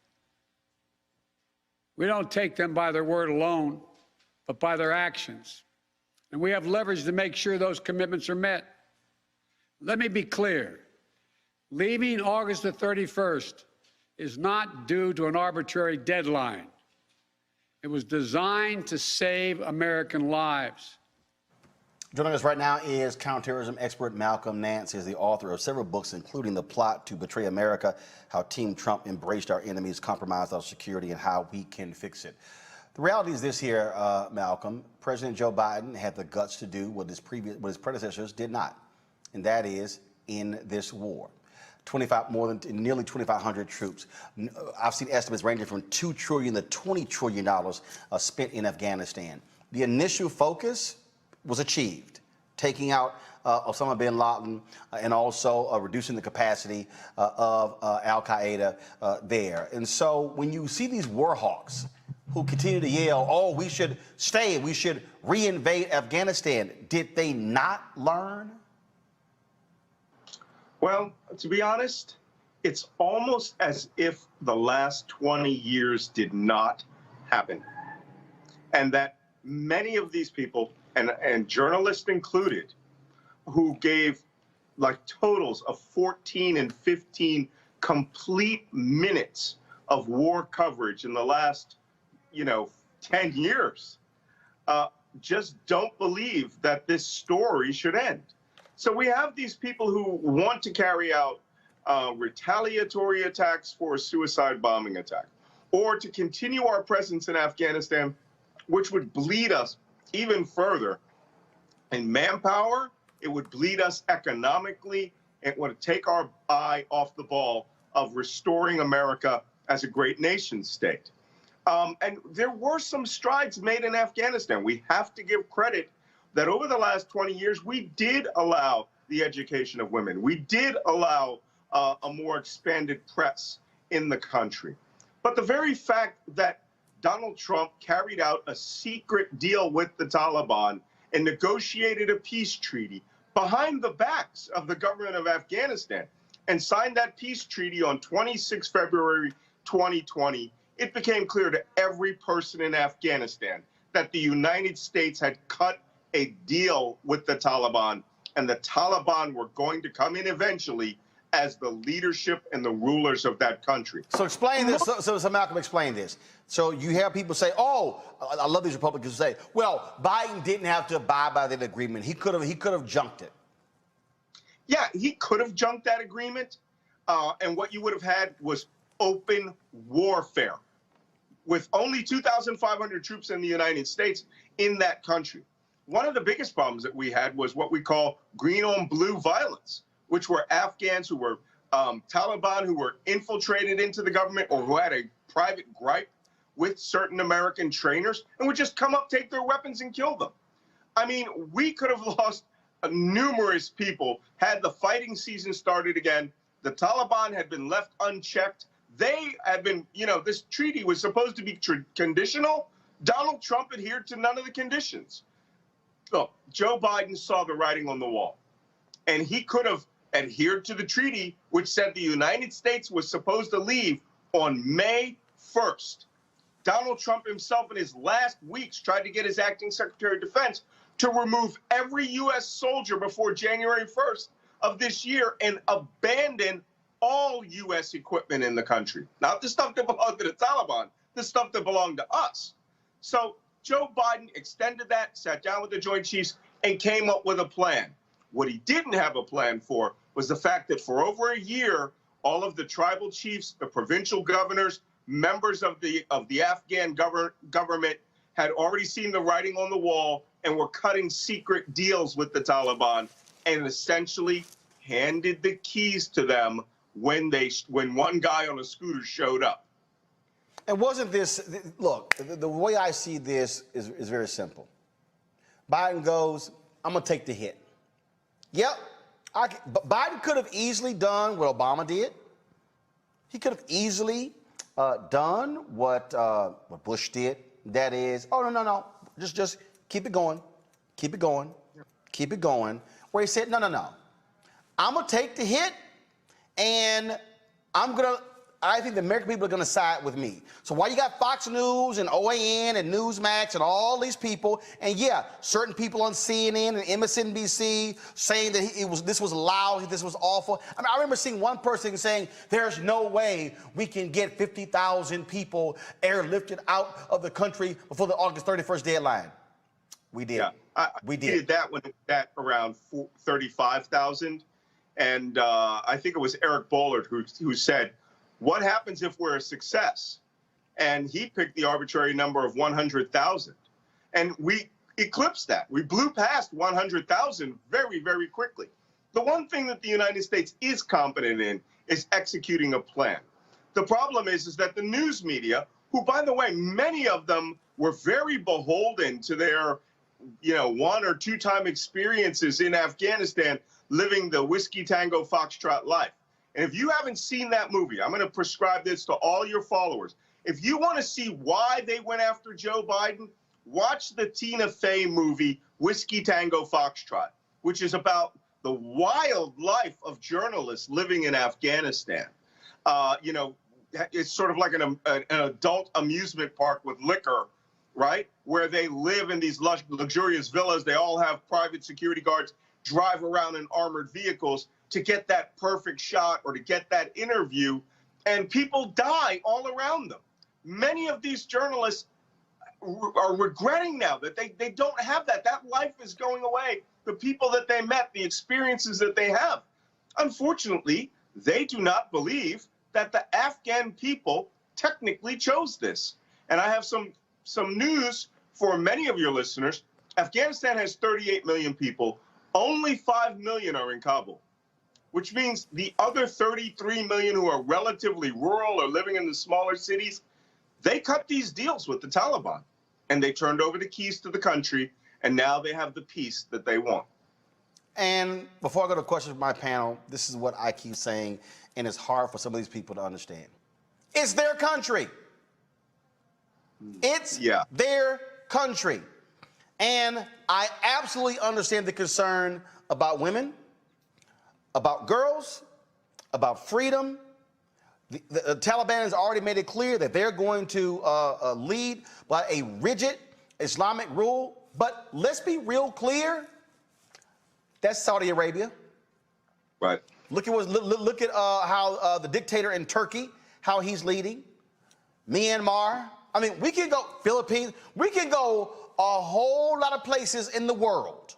We don't take them by their word alone, but by their actions. And we have leverage to make sure those commitments are met. Let me be clear. Leaving August the 31st is not due to an arbitrary deadline. It was designed to save American lives. Joining us right now is counterterrorism expert Malcolm Nance. He is the author of several books, including The Plot to Betray America, How Team Trump Embraced Our Enemies, Compromised Our Security, and How We Can Fix It. The reality is this here, Malcolm. President Joe Biden had the guts to do what his predecessors did not, and that is end this war. Nearly 2,500 troops. I've seen estimates ranging from $2 trillion to $20 trillion spent in Afghanistan. The initial focus was achieved, taking out Osama bin Laden and also reducing the capacity of Al-Qaeda there. And so when you see these war hawks who continue to yell, oh, we should stay, we should reinvade Afghanistan, did they not learn? Well, to be honest, it's almost as if the last 20 years did not happen. and that many of these people, and journalists included, who gave like totals of 14 and 15 complete minutes of war coverage in the last, 10 years, just don't believe that this story should end. So we have these people who want to carry out retaliatory attacks for a suicide bombing attack, or to continue our presence in Afghanistan, which would bleed us even further in manpower. It would bleed us economically. It would take our eye off the ball of restoring America as a great nation state. And there were some strides made in Afghanistan. We have to give credit that over the last 20 years, we did allow the education of women. We did allow a more expanded press in the country. But the very fact that Donald Trump carried out a secret deal with the Taliban and negotiated a peace treaty behind the backs of the government of Afghanistan and signed that peace treaty on 26 February 2020, it became clear to every person in Afghanistan that the United States had cut a deal with the Taliban, and the Taliban were going to come in eventually as the leadership and the rulers of that country. So explain this. So Malcolm, explain this. So you hear people say, "Oh, I love these Republicans say, well, Biden didn't have to abide by that agreement. He could have junked it." Yeah, he could have junked that agreement, and what you would have had was open warfare with only 2,500 troops in the United States in that country. One of the biggest problems that we had was what we call green on blue violence, which were Afghans who were Taliban who were infiltrated into the government or who had a private gripe with certain American trainers and would just come up, take their weapons, and kill them. I mean, we could have lost numerous people had the fighting season started again. The Taliban had been left unchecked. They had been, this treaty was supposed to be conditional. Donald Trump adhered to none of the conditions. Look, Joe Biden saw the writing on the wall, and he could have adhered to the treaty, which said the United States was supposed to leave on May 1st. Donald Trump himself in his last weeks tried to get his acting Secretary of Defense to remove every U.S. soldier before January 1st of this year and abandon all U.S. equipment in the country. Not the stuff that belonged to the Taliban, the stuff that belonged to us. So Joe Biden extended that, sat down with the Joint Chiefs, and came up with a plan. What he didn't have a plan for was the fact that for over a year, all of the tribal chiefs, the provincial governors, members of the Afghan government had already seen the writing on the wall and were cutting secret deals with the Taliban and essentially handed the keys to them when one guy on a scooter showed up. And wasn't this, look, the way I see this is very simple. Biden goes, I'm going to take the hit. Yep. Biden could have easily done what Obama did. He could have easily done what Bush did. That is, oh, no. Just keep it going. Keep it going. Keep it going. Where he said, no. I'm going to take the hit, and I think the American people are going to side with me. So while you got Fox News and OAN and Newsmax and all these people, and yeah, certain people on CNN and MSNBC saying that this was loud, this was awful. I mean, I remember seeing one person saying, there's no way we can get 50,000 people airlifted out of the country before the August 31st deadline. We did. Yeah, we did. We did that when it was at around 35,000. And I think it was Eric Bollard who said, what happens if we're a success? And he picked the arbitrary number of 100,000. And we eclipsed that. We blew past 100,000 very, very quickly. The one thing that the United States is competent in is executing a plan. The problem is that the news media, who, by the way, many of them were very beholden to their, 1 or 2 time experiences in Afghanistan, living the Whiskey Tango Foxtrot life. And if you haven't seen that movie, I'm going to prescribe this to all your followers. If you want to see why they went after Joe Biden, watch the Tina Fey movie, Whiskey Tango Foxtrot, which is about the wild life of journalists living in Afghanistan. It's sort of like an adult amusement park with liquor right? Where they live in these luxurious villas. They all have private security guards, drive around in armored vehicles to get that perfect shot or to get that interview, and people die all around them. Many of these journalists are regretting now that they don't have that. That life is going away. The people that they met, the experiences that they have. Unfortunately, they do not believe that the Afghan people technically chose this. And I have some news for many of your listeners. Afghanistan has 38 million people. Only 5 million are in Kabul, which means the other 33 million who are relatively rural or living in the smaller cities, they cut these deals with the Taliban, and they turned over the keys to the country, and now they have the peace that they want. And before I go to questions from my panel, this is what I keep saying, and it's hard for some of these people to understand. It's their country. It's their country. And I absolutely understand the concern about women, about girls, about freedom. The Taliban has already made it clear that they're going to lead by a rigid Islamic rule. But let's be real clear. That's Saudi Arabia. Right. Look at how the dictator in Turkey, how he's leading. Myanmar. I mean, we can go Philippines. We can go a whole lot of places in the world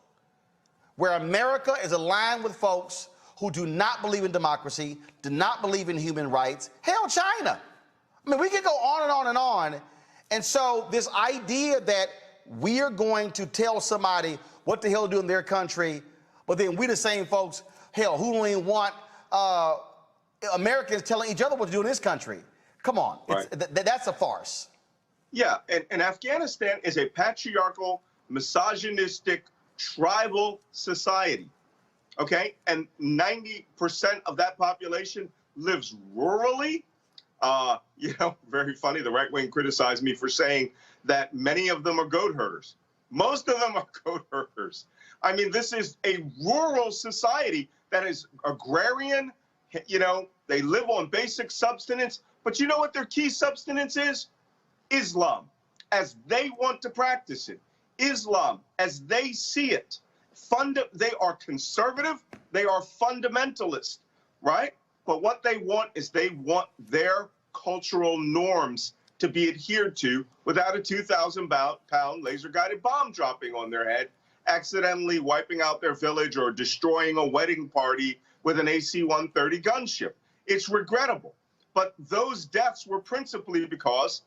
where America is aligned with folks who do not believe in democracy, do not believe in human rights. Hell, China. I mean, we can go on and on and on. And so this idea that we are going to tell somebody what the hell to do in their country, but then we the same folks, hell, who don't even want Americans telling each other what to do in this country. Come on, right. That's a farce. Yeah, and Afghanistan is a patriarchal, misogynistic, tribal society, okay? And 90% of that population lives rurally. You know, very funny, the right wing criticized me for saying that many of them are goat herders. Most of them are goat herders. I mean, this is a rural society that is agrarian. You know, they live on basic subsistence. But you know what their key subsistence is? Islam, as they want to practice it. Islam, as they see it. They are conservative. They are fundamentalist, right? But what they want is they want their cultural norms to be adhered to without a 2,000-pound laser-guided bomb dropping on their head, accidentally wiping out their village or destroying a wedding party with an AC-130 gunship. It's regrettable. But those deaths were principally because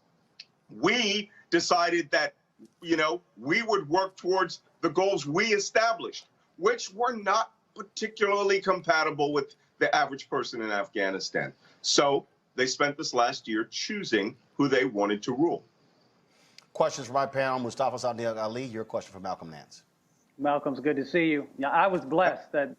we decided that, you know, we would work towards the goals we established, which were not particularly compatible with the average person in Afghanistan. So they spent this last year choosing who they wanted to rule. Questions from my panel. Mustafa Sadiq Ali, your question for Malcolm Nance. Malcolm's good to see you. Yeah, I was blessed that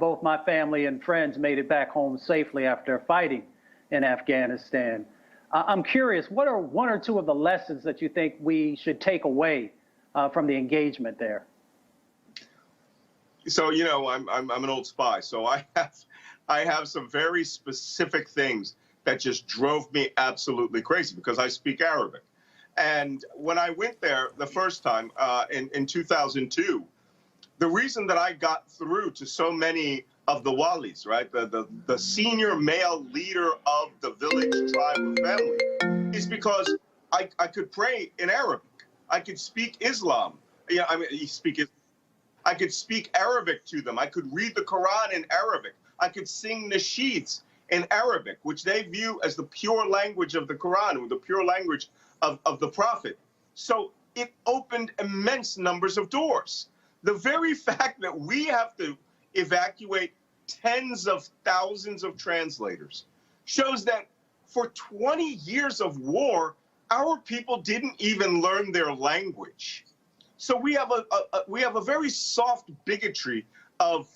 both my family and friends made it back home safely after fighting in Afghanistan. I'm curious, what are one or two of the lessons that you think we should take away from the engagement there? So, you know, I'm an old spy, so I have some very specific things that just drove me absolutely crazy because I speak Arabic. And when I went there the first time in 2002, the reason that I got through to so many of the walis, right, the senior male leader of the village, tribe, or family, is because I could pray in Arabic. I could speak Islam. Yeah, I mean, I could speak Arabic to them. I could read the Quran in Arabic. I could sing nasheeds in Arabic, which they view as the pure language of the Quran, or the pure language of the Prophet. So it opened immense numbers of doors. The very fact that we have to evacuate tens of thousands of translators shows that for 20 years of war, our people didn't even learn their language. So we have a very soft bigotry of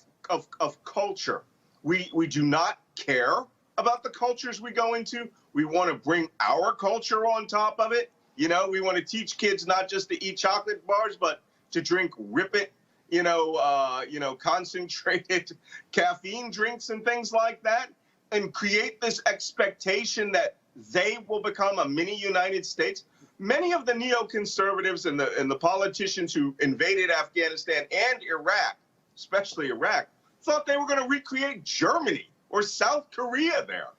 culture. We do not care about the cultures we go into. We want to bring our culture on top of it. You know, we want to teach kids not just to eat chocolate bars, but to drink Rip It, concentrated caffeine drinks and things like that, and create this expectation that they will become a mini United States. Many of the neoconservatives and the politicians who invaded Afghanistan and Iraq, especially Iraq, thought they were going to recreate Germany or South Korea there.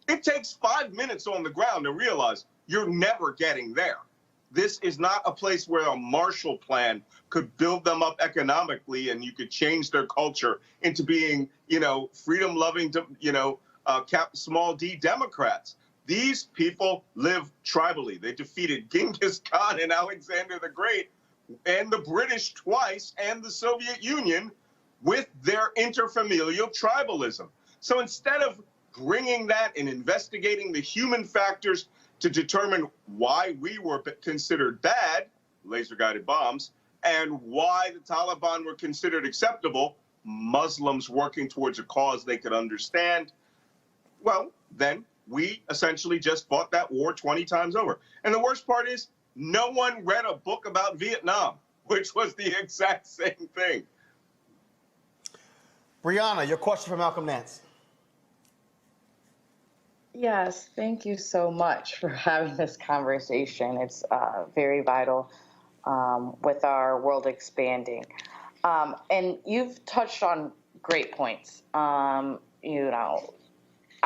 It takes 5 minutes on the ground to realize you're never getting there. This is not a place where a Marshall Plan could build them up economically and you could change their culture into being, freedom-loving, small d Democrats. These people live tribally. They defeated Genghis Khan and Alexander the Great and the British twice and the Soviet Union with their interfamilial tribalism. So instead of bringing that and investigating the human factors to determine why we were considered bad, laser-guided bombs, and why the Taliban were considered acceptable, Muslims working towards a cause they could understand, well, then we essentially just fought that war 20 times over. And the worst part is no one read a book about Vietnam, which was the exact same thing. Brianna, your question for Malcolm Nance. Yes, thank you so much for having this conversation. It's very vital with our world expanding. And you've touched on great points. I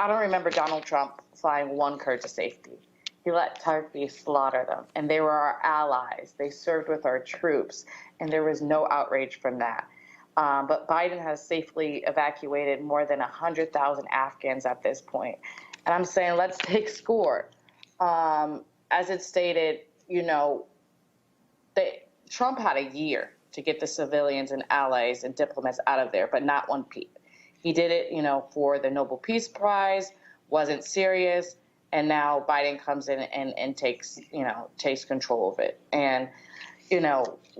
don't remember Donald Trump flying one Kurd to safety. He let Turkey slaughter them, and they were our allies. They served with our troops, and there was no outrage from that. But Biden has safely evacuated more than 100,000 Afghans at this point. And I'm saying, let's take score. As it stated, Trump had a year to get the civilians and allies and diplomats out of there, but not one peep. He did it, for the Nobel Peace Prize, wasn't serious, and now Biden comes in and takes control of it. And,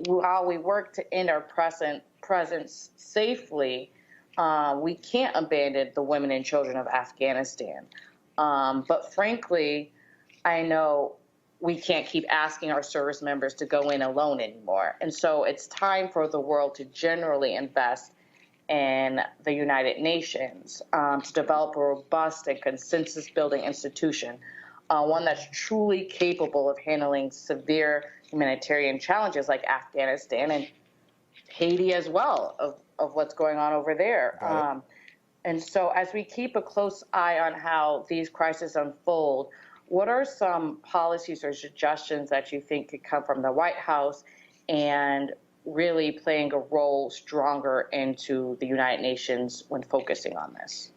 while we work to end our presence safely, we can't abandon the women and children of Afghanistan. But frankly, I know we can't keep asking our service members to go in alone anymore. And so it's time for the world to generally invest in the United Nations to develop a robust and consensus-building institution, one that's truly capable of handling severe humanitarian challenges like Afghanistan and Haiti as well, of what's going on over there. And so as we keep a close eye on how these crises unfold, what are some policies or suggestions that you think could come from the White House and really playing a role stronger into the United Nations when focusing on this?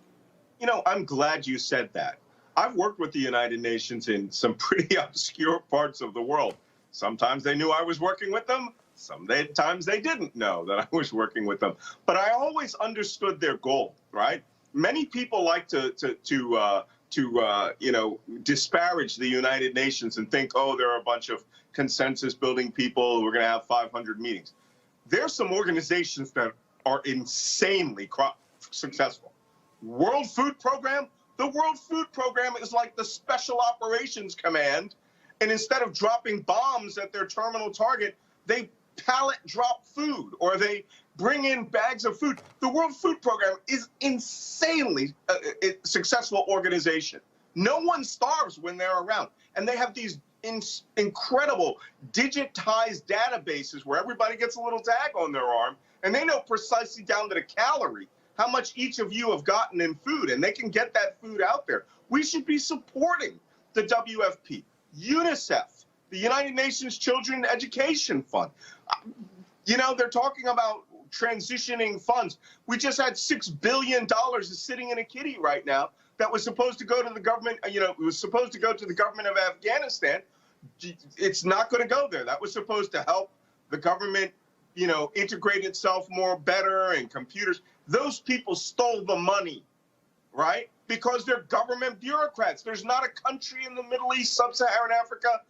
I'm glad you said that. I've worked with the United Nations in some pretty obscure parts of the world. Sometimes they knew I was working with them. Sometimes they didn't know that I was working with them. But I always understood their goal, right? Many people like to disparage the United Nations and think, oh, there are a bunch of consensus-building people. We're going to have 500 meetings. There's some organizations that are insanely successful. World Food Program. The World Food Program is like the Special Operations Command. And instead of dropping bombs at their terminal target, they pallet drop food or they bring in bags of food. The World Food Program is insanely successful organization. No one starves when they're around. And they have these incredible digitized databases where everybody gets a little tag on their arm and they know precisely down to the calorie how much each of you have gotten in food, and they can get that food out there. We should be supporting the WFP, UNICEF, the United Nations Children Education Fund. They're talking about transitioning funds. We just had $6 billion sitting in a kitty right now that was supposed to go to the government, it was supposed to go to the government of Afghanistan. It's not going to go there. That was supposed to help the government, integrate itself better and computers. Those people stole the money, right? Because they're government bureaucrats. There's not a country in the Middle East, Sub-Saharan Africa,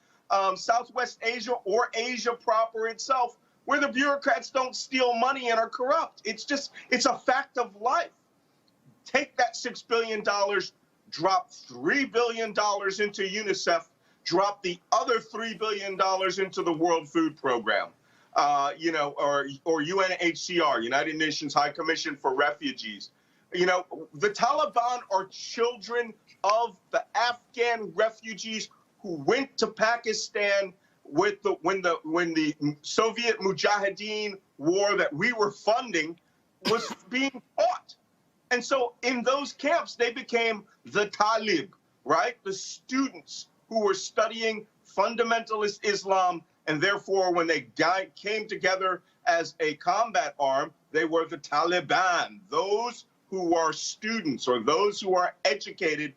Southwest Asia, or Asia proper itself where the bureaucrats don't steal money and are corrupt. It's a fact of life. Take that $6 billion, drop $3 billion into UNICEF, drop the other $3 billion into the World Food Program, or UNHCR, United Nations High Commission for Refugees. You know, the Taliban are children of the Afghan refugees who went to Pakistan with when the Soviet Mujahideen war that we were funding was being fought. And so in those camps, they became the Talib, right? The students who were studying fundamentalist Islam, and therefore when they came together as a combat arm, they were the Taliban, those who are students or those who are educated,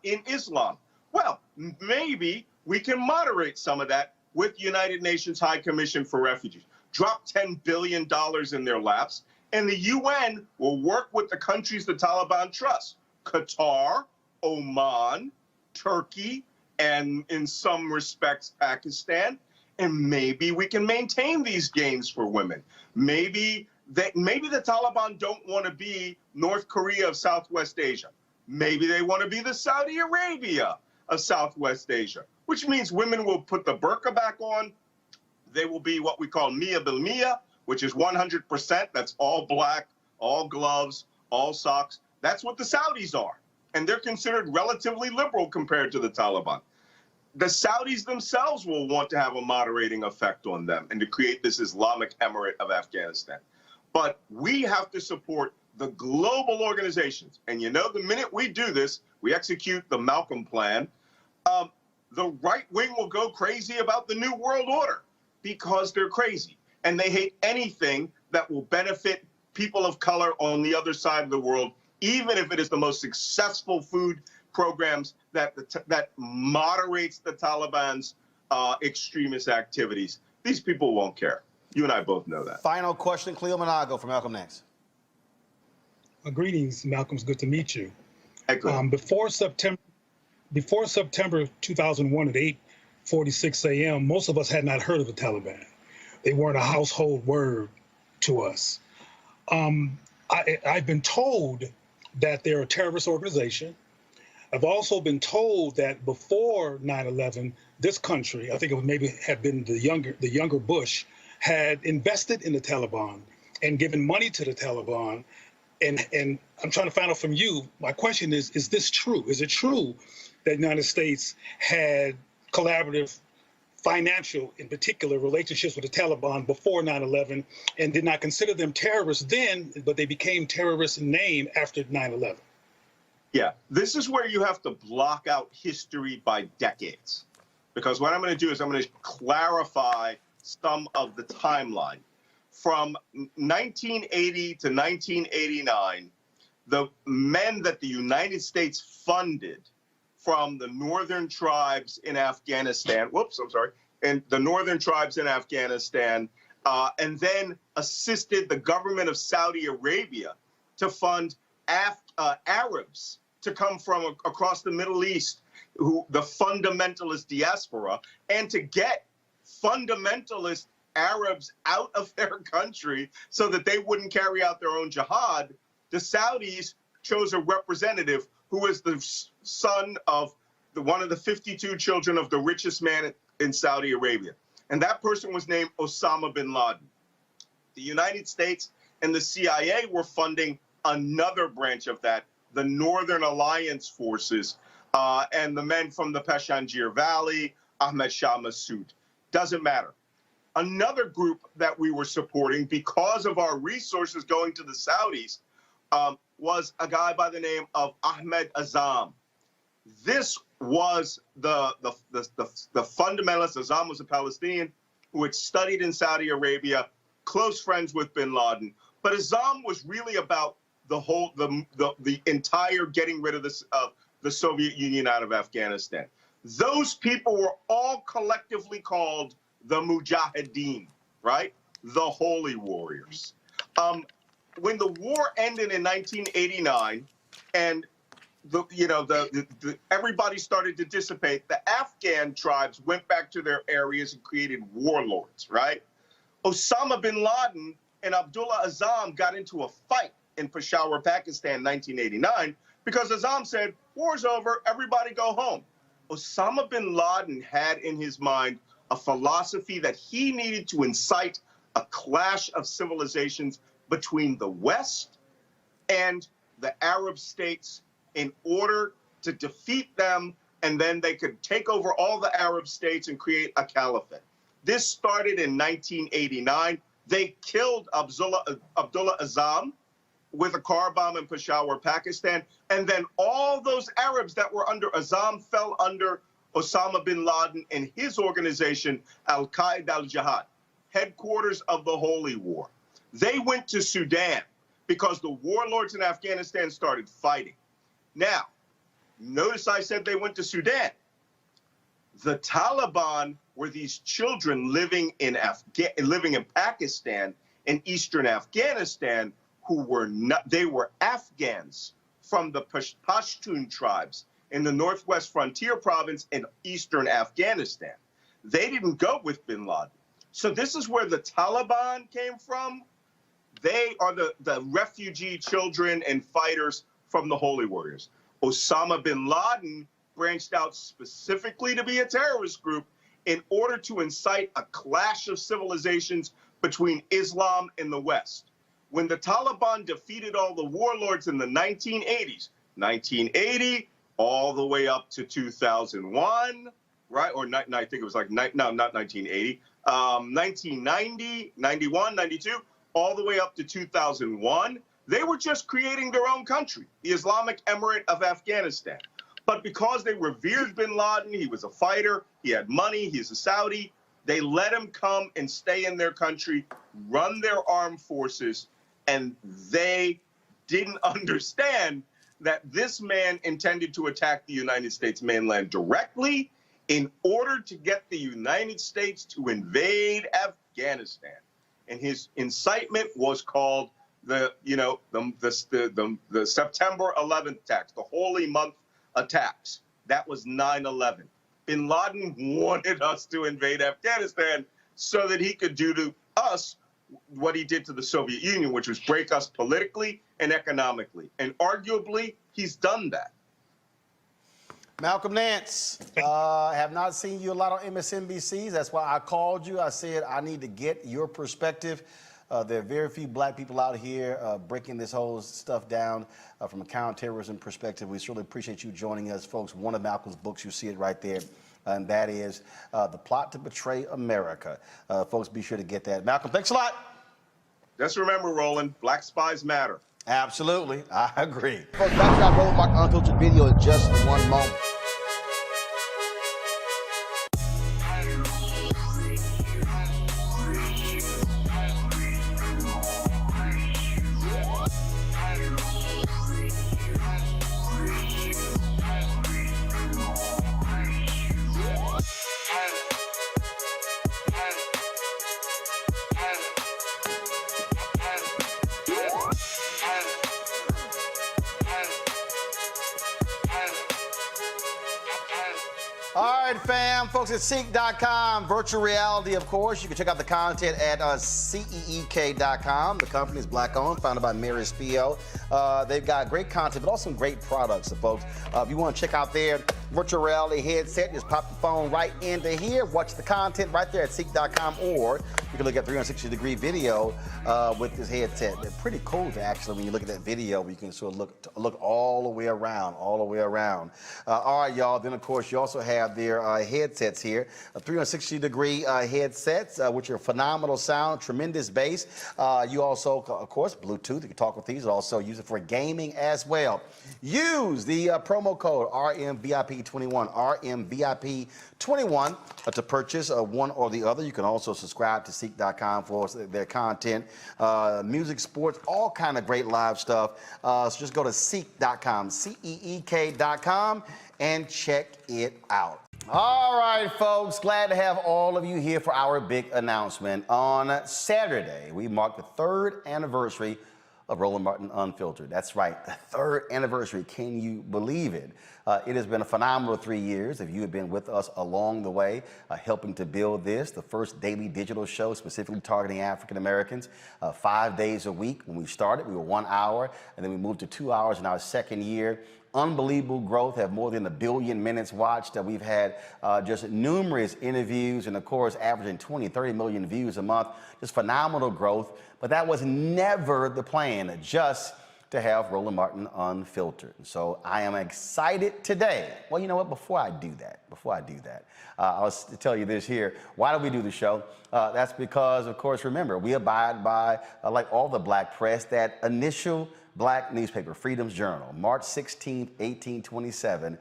in Islam. Well, maybe we can moderate some of that with United Nations High Commission for Refugees. Drop $10 billion in their laps, and the UN will work with the countries the Taliban trust. Qatar, Oman, Turkey, and in some respects, Pakistan. And maybe we can maintain these gains for women. Maybe the Taliban don't want to be North Korea of Southwest Asia. Maybe they want to be the Saudi Arabia of Southwest Asia, which means women will put the burqa back on. They will be what we call Mia bil Mia, which is 100%. That's all black, all gloves, all socks. That's what the Saudis are. And they're considered relatively liberal compared to the Taliban. The Saudis themselves will want to have a moderating effect on them and to create this Islamic Emirate of Afghanistan. But we have to support the global organizations. And you know, the minute we do this, we execute the Malcolm Plan, the right wing will go crazy about the New World Order because they're crazy. And they hate anything that will benefit people of color on the other side of the world, even if it is the most successful food programs that moderates the Taliban's extremist activities. These people won't care. You and I both know that. Final question, Cleo Monago from Malcolm X. Greetings, Malcolm. It's good to meet you. Hey, before September 2001 at 8:46 a.m., most of us had not heard of the Taliban. They weren't a household word to us. I've been told that they're a terrorist organization. I've also been told that before 9/11, this country, I think it would maybe have been the younger Bush, had invested in the Taliban and given money to the Taliban. And I'm trying to find out from you, my question is this true? Is it true that the United States had collaborative financial, in particular, relationships with the Taliban before 9/11 and did not consider them terrorists then, but they became terrorists in name after 9/11? Yeah, this is where you have to block out history by decades. Because what I'm going to do is I'm going to clarify some of the timeline. From 1980 to 1989, the men that the United States funded from the northern tribes in Afghanistan, and the northern tribes in Afghanistan, and then assisted the government of Saudi Arabia to fund Arabs to come from across the Middle East, the fundamentalist diaspora, and to get fundamentalist Arabs out of their country so that they wouldn't carry out their own jihad. The Saudis chose a representative who is the son of one of the 52 children of the richest man in Saudi Arabia. And that person was named Osama bin Laden. The United States and the CIA were funding another branch of that, the Northern Alliance forces, and the men from the Pashanjir Valley, Ahmed Shah Massoud. Doesn't matter. Another group that we were supporting because of our resources going to the Saudis was a guy by the name of Ahmed Azam. This was the fundamentalist. Azam was a Palestinian who had studied in Saudi Arabia, close friends with bin Laden. But Azam was really about the entire getting rid of the Soviet Union out of Afghanistan. Those people were all collectively called the Mujahideen, right? The Holy Warriors. When the war ended in 1989, and everybody started to dissipate, the Afghan tribes went back to their areas and created warlords, right? Osama bin Laden and Abdullah Azam got into a fight in Peshawar, Pakistan, in 1989, because Azam said, war's over, everybody go home. Osama bin Laden had in his mind a philosophy that he needed to incite a clash of civilizations between the West and the Arab states in order to defeat them, and then they could take over all the Arab states and create a caliphate. This started in 1989. They killed Abdullah Azzam with a car bomb in Peshawar, Pakistan. And then all those Arabs that were under Azzam fell under Osama bin Laden and his organization, Al-Qaeda al-Jihad, headquarters of the Holy War. They went to Sudan because the warlords in Afghanistan started fighting. Now, notice I said they went to Sudan. The Taliban were these children living in Pakistan and eastern Afghanistan who were not, they were Afghans from the Pashtun tribes in the northwest frontier province in eastern Afghanistan. They didn't go with bin Laden. So this is where the Taliban came from. They are the refugee children and fighters from the Holy Warriors. Osama bin Laden branched out specifically to be a terrorist group in order to incite a clash of civilizations between Islam and the West. When the Taliban defeated all the warlords in the 1980s, 1980 all the way up to 2001, right? Or I think it was like, no, not 1980, 1990, 91, 92, all the way up to 2001, they were just creating their own country, the Islamic Emirate of Afghanistan. But because they revered bin Laden, he was a fighter, he had money, he's a Saudi, they let him come and stay in their country, run their armed forces, and they didn't understand that this man intended to attack the United States mainland directly in order to get the United States to invade Afghanistan. And his incitement was called the September 11th attacks, the holy month attacks. That was 9/11. Bin Laden wanted us to invade Afghanistan so that he could do to us what he did to the Soviet Union, which was break us politically and economically. And arguably, he's done that. Malcolm Nance, have not seen you a lot on MSNBCs. That's why I called you. I said I need to get your perspective. There are very few black people out here breaking this whole stuff down from a counterterrorism perspective. We certainly appreciate you joining us, folks. One of Malcolm's books, you see it right there, and that is The Plot to Betray America. Folks, be sure to get that. Malcolm, thanks a lot. Just remember, Roland, black spies matter. Absolutely, I agree. Folks, back to our Roland Mark Unfiltered video in just one moment. All right, fam, folks at CEEK.com, virtual reality, of course. You can check out the content at CEEK.com. The company is black-owned, founded by Mary Spio. They've got great content, but also some great products, so folks. If you want to check out their virtual reality headset, just pop the phone right into here, watch the content right there at CEEK.com, or you can look at 360-degree video with this headset. They're pretty cool, actually, when you look at that video. You can sort of look all the way around, all right, y'all. Then, of course, you also have their headsets here, 360-degree headsets, which are phenomenal sound, tremendous bass. You also, of course, Bluetooth. You can talk with these. Also use it for gaming as well. Use the promo code RMVIP21, RMVIP21 to purchase one or the other. You can also subscribe to CEEK.com for their content, music, sports, all kind of great live stuff. So just go to CEEK.com, CEEK.com, and check it out. All right, folks, glad to have all of you here for our big announcement. On Saturday, we mark the 3rd anniversary of Roland Martin Unfiltered. That's right, the 3rd anniversary. Can you believe it? It has been a phenomenal 3 years. If you have been with us along the way, helping to build this, the first daily digital show specifically targeting African Americans, 5 days a week. When we started, we were 1 hour, and then we moved to 2 hours in our 2nd year. Unbelievable growth, have more than 1 billion minutes watched. We've had just numerous interviews, and of course, averaging 20, 30 million views a month. Just phenomenal growth, but that was never the plan. Just to have Roland Martin Unfiltered. So I am excited today. Well, you know what? Before I do that, I'll tell you this here. Why do we do the show? That's because, of course, remember, we abide by, like all the black press, that initial black newspaper, Freedom's Journal, March 16th, 1827.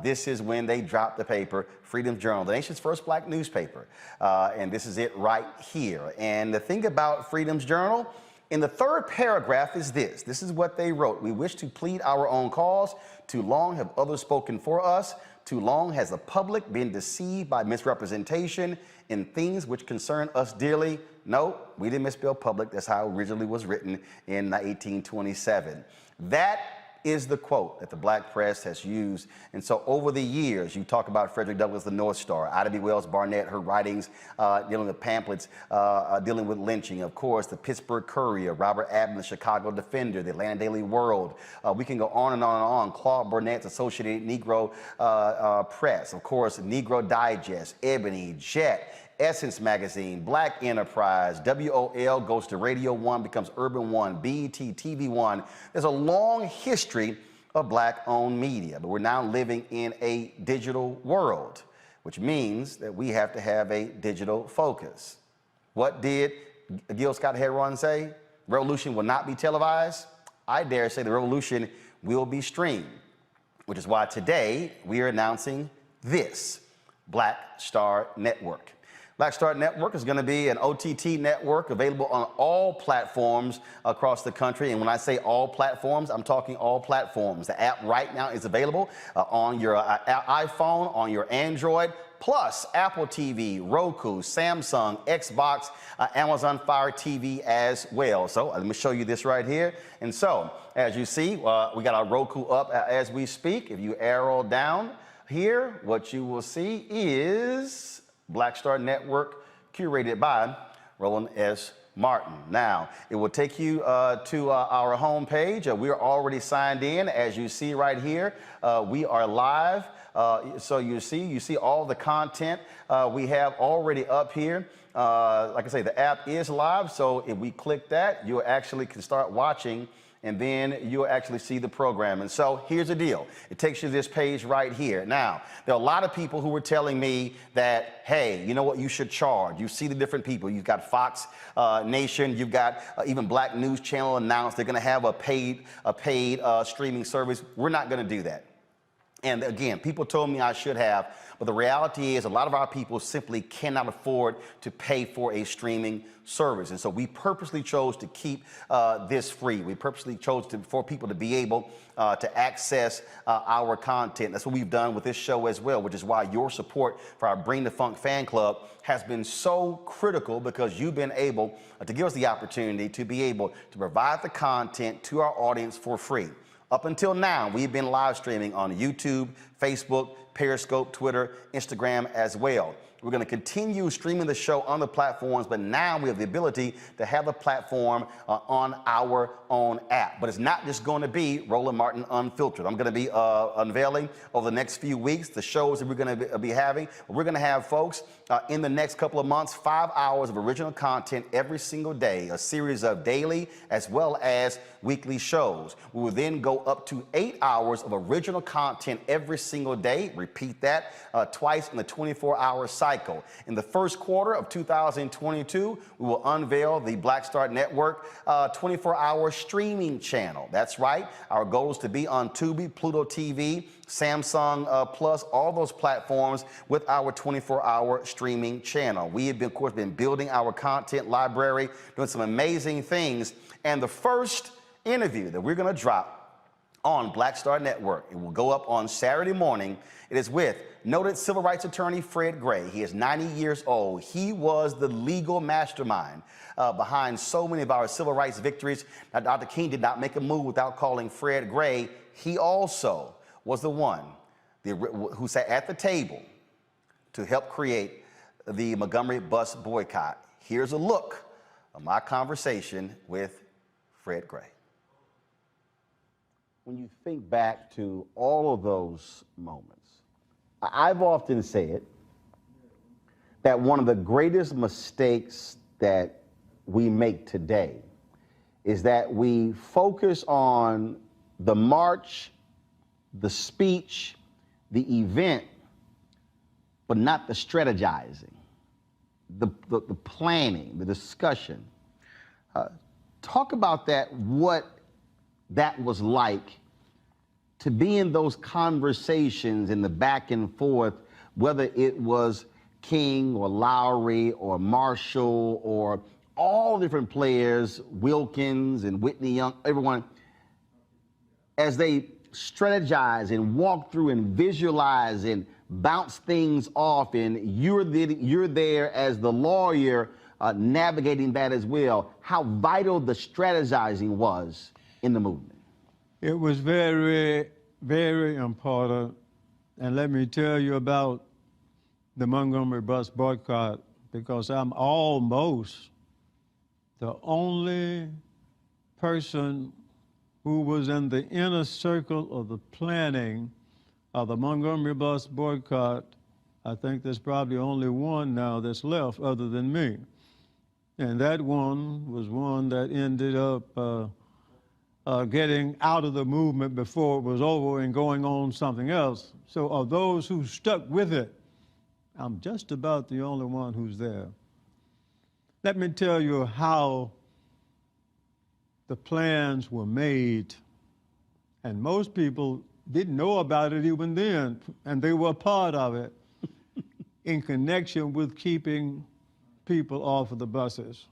This is when they dropped the paper, Freedom's Journal, the nation's first black newspaper. And this is it right here. And the thing about Freedom's Journal, in the third paragraph is this. This is what they wrote. We wish to plead our own cause. Too long have others spoken for us. Too long has the public been deceived by misrepresentation in things which concern us dearly. No, we didn't misspell public. That's how it originally was written in 1827. That is the quote that the black press has used. And so over the years, you talk about Frederick Douglass, the North Star, Ida B. Wells Barnett, her writings dealing with pamphlets, dealing with lynching. Of course, the Pittsburgh Courier, Robert Abner, the Chicago Defender, the Atlanta Daily World. We can go on and on and on. Claude Burnett's Associated Negro Press. Of course, Negro Digest, Ebony, Jet, Essence Magazine, Black Enterprise, WOL goes to Radio 1, becomes Urban 1, BET, TV 1. There's a long history of black-owned media, but we're now living in a digital world, which means that we have to have a digital focus. What did Gil Scott-Heron say? Revolution will not be televised. I dare say the revolution will be streamed, which is why today we are announcing this Black Star Network. Black Star Network is going to be an OTT network available on all platforms across the country. And when I say all platforms, I'm talking all platforms. The app right now is available on your iPhone, on your Android, plus Apple TV, Roku, Samsung, Xbox, Amazon Fire TV as well. So let me show you this right here. And so, as you see, we got our Roku up as we speak. If you arrow down here, what you will see is Black Star Network, curated by Roland S. Martin. Now, it will take you to our homepage. We are already signed in, as you see right here. We are live. So you see all the content we have already up here. Like I say, the app is live. So if we click that, you actually can start watching, and then you'll actually see the program. And so here's the deal. It takes you to this page right here. Now, there are a lot of people who were telling me that, hey, you know what, you should charge. You see the different people. You've got Fox Nation. You've got even Black News Channel announced they're going to have a paid streaming service. We're not going to do that. And again, people told me I should have, but the reality is a lot of our people simply cannot afford to pay for a streaming service. And so we purposely chose to keep this free. We purposely chose for people to be able to access our content. That's what we've done with this show as well, which is why your support for our Bring the Funk fan club has been so critical, because you've been able to give us the opportunity to be able to provide the content to our audience for free. Up until now, we've been live streaming on YouTube, Facebook, Periscope, Twitter, Instagram as well. We're going to continue streaming the show on the platforms, but now we have the ability to have the platform on our own app. But it's not just going to be Roland Martin Unfiltered. I'm going to be unveiling over the next few weeks the shows that we're going to be having. We're going to have, folks, in the next couple of months, 5 hours of original content every single day, a series of daily as well as weekly shows. We will then go up to 8 hours of original content every single day. Repeat that twice in the 24-hour cycle. In the first quarter of 2022, we will unveil the Black Star Network 24-hour streaming channel. That's right. Our goal is to be on Tubi, Pluto TV, Samsung Plus, all those platforms with our 24-hour streaming channel. We have, of course, been building our content library, doing some amazing things. And the first interview that we're going to drop on Black Star Network, it will go up on Saturday morning. It is with noted civil rights attorney Fred Gray. He is 90 years old. He was the legal mastermind behind so many of our civil rights victories. Now, Dr. King did not make a move without calling Fred Gray. He also was the one who sat at the table to help create the Montgomery bus boycott. Here's a look of my conversation with Fred Gray. When you think back to all of those moments, I've often said that one of the greatest mistakes that we make today is that we focus on the march, the speech, the event, but not the strategizing, the planning, the discussion. Talk about that, what that was like to be in those conversations in the back and forth, whether it was King or Lowry or Marshall or all different players, Wilkins and Whitney Young, everyone, as they strategize and walk through and visualize and bounce things off, and you're there as the lawyer navigating that as well, how vital the strategizing was in the movement. It was very, very important. And let me tell you about the Montgomery bus boycott, because I'm almost the only person who was in the inner circle of the planning of the Montgomery bus boycott. I think there's probably only one now that's left other than me. And that one was one that ended up getting out of the movement before it was over and going on something else. So of those who stuck with it, I'm just about the only one who's there. Let me tell you how the plans were made, and most people didn't know about it even then, and they were a part of it in connection with keeping people off of the buses.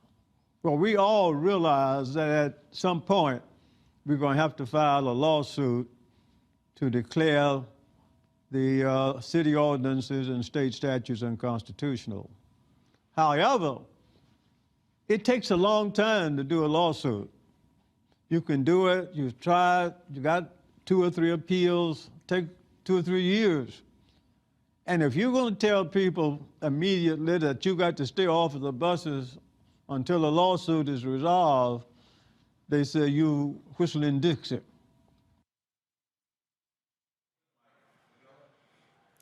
Well, we all realized that at some point we're going to have to file a lawsuit to declare the city ordinances and state statutes unconstitutional. However, it takes a long time to do a lawsuit. You can do it, you've tried, you got 2 or 3 appeals, take 2 or 3 years. And if you're going to tell people immediately that you got to stay off of the buses until the lawsuit is resolved, they say you whistling Dixie.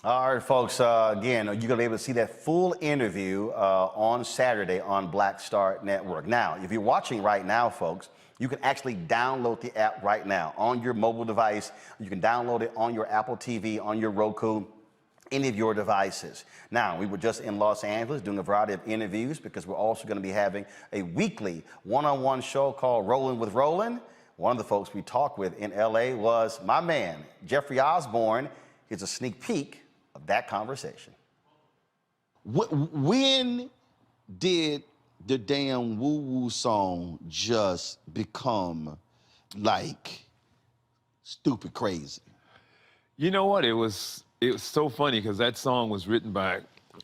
All right, folks, again, you're going to be able to see that full interview on Saturday on Black Star Network. Now, if you're watching right now, folks, you can actually download the app right now on your mobile device. You can download it on your Apple TV, on your Roku, any of your devices. Now, we were just in Los Angeles doing a variety of interviews because we're also going to be having a weekly one-on-one show called Rolling with Roland. One of the folks we talked with in LA was my man, Jeffrey Osborne. Here's a sneak peek of that conversation. When did the damn woo-woo song just become like stupid crazy? You know what? It was so funny because that song was written by,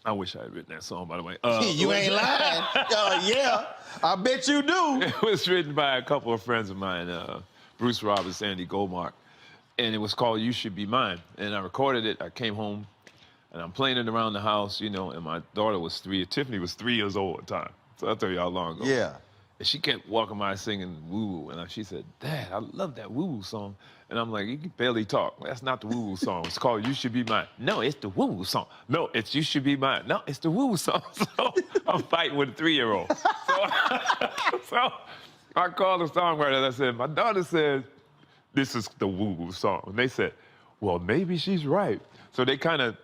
I wish I had written that song, by the way. You ain't lying. Yeah, I bet you do. It was written by a couple of friends of mine, Bruce Roberts, Andy Goldmark, and it was called You Should Be Mine. And I recorded it. I came home, and I'm playing it around the house, you know, and my daughter was 3. Tiffany was 3 years old at the time. So I'll tell you how long ago. Yeah. And she kept walking by singing woo-woo. And she said, Dad, I love that woo-woo song. And I'm like, you can barely talk. That's not the woo-woo song. It's called You Should Be Mine. No, it's the woo-woo song. No, it's You Should Be Mine. No, it's the woo-woo song. So I'm fighting with a 3-year-old. So I called the songwriter and I said, my daughter says, this is the woo-woo song. And they said, well, maybe she's right. So they kind of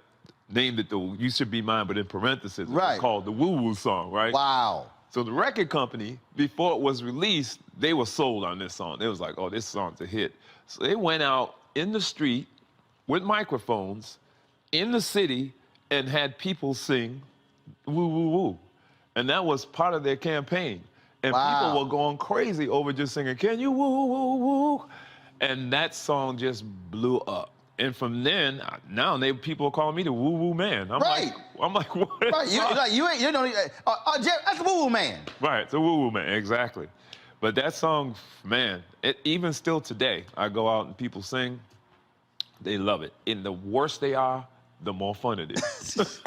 named it the You Should Be Mine, but in parentheses, right. It's called the woo-woo song, right? Wow. So the record company, before it was released, they were sold on this song. They was like, oh, this song's a hit. So they went out in the street with microphones in the city and had people sing woo, woo, woo. And that was part of their campaign. And people were going crazy over just singing, can you woo, woo, woo? And that song just blew up. And from then, now people are calling me the woo-woo man. I'm like, what? Right, you know, Jeff, that's the woo-woo man. Right, it's a woo-woo man, exactly. But that song, man, even still today, I go out and people sing, they love it. And the worse they are, the more fun it is.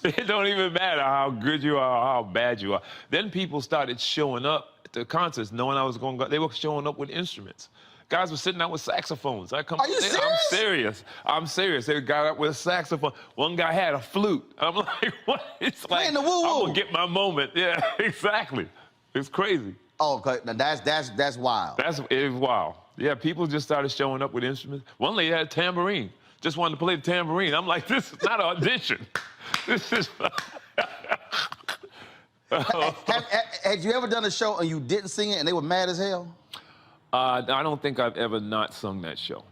It don't even matter how good you are or how bad you are. Then people started showing up at the concerts knowing I was going to go. They were showing up with instruments. Guys were sitting out with saxophones. Are you serious? I'm serious. I'm serious. They got up with a saxophone. One guy had a flute. I'm like, what? It's like, I'm going to get my moment. Yeah, exactly. It's crazy. Oh, okay. Now that's wild. It was wild. Yeah, people just started showing up with instruments. One lady had a tambourine. Just wanted to play the tambourine. I'm like, this is not an audition. This is... Had you ever done a show and you didn't sing it and they were mad as hell? I don't think I've ever not sung that show.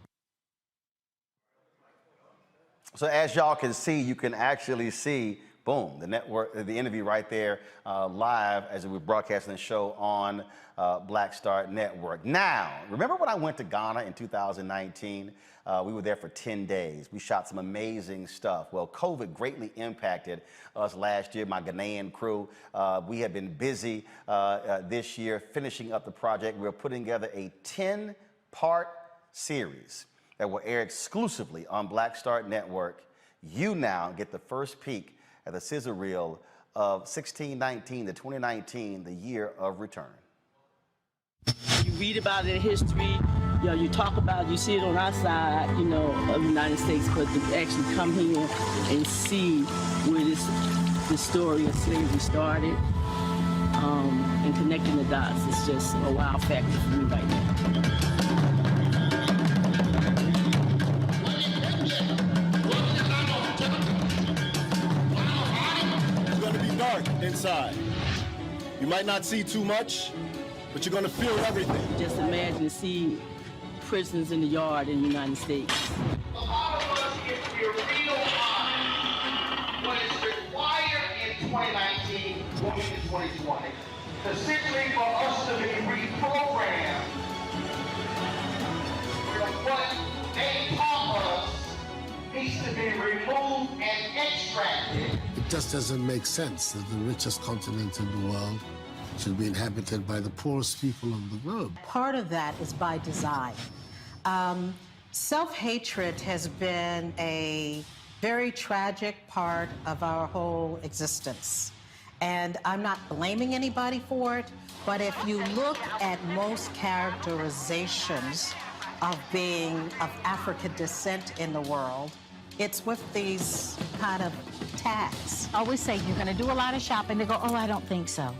So as y'all can see, you can actually see, boom, the network, the interview right there live as we're broadcasting the show on Black Star Network. Now, remember when I went to Ghana in 2019? We were there for 10 days. We shot some amazing stuff. Well, COVID greatly impacted us last year, my Ghanaian crew. We have been busy this year finishing up the project. We're putting together a 10-part series that will air exclusively on Black Star Network. You now get the first peek at the sizzle reel of 1619 to 2019, the year of return. You read about it in history, you know, you talk about it, you see it on our side, you know, of the United States, but to actually come here and see where this story of slavery started and connecting the dots is just a wow factor for me right now. Dark inside. You might not see too much, but you're gonna feel everything. Just imagine to see prisons in the yard in the United States. A lot of us, if we're real honest, what is required in 2019 going into 2020 is simply for us to be reprogrammed from what they taught us needs to be removed and extracted. It just doesn't make sense that the richest continent in the world should be inhabited by the poorest people of the globe. Part of that is by design. Self-hatred has been a very tragic part of our whole existence. And I'm not blaming anybody for it, but if you look at most characterizations of being of African descent in the world, it's with these kind of tags. I always say, you're gonna do a lot of shopping. They go, oh, I don't think so.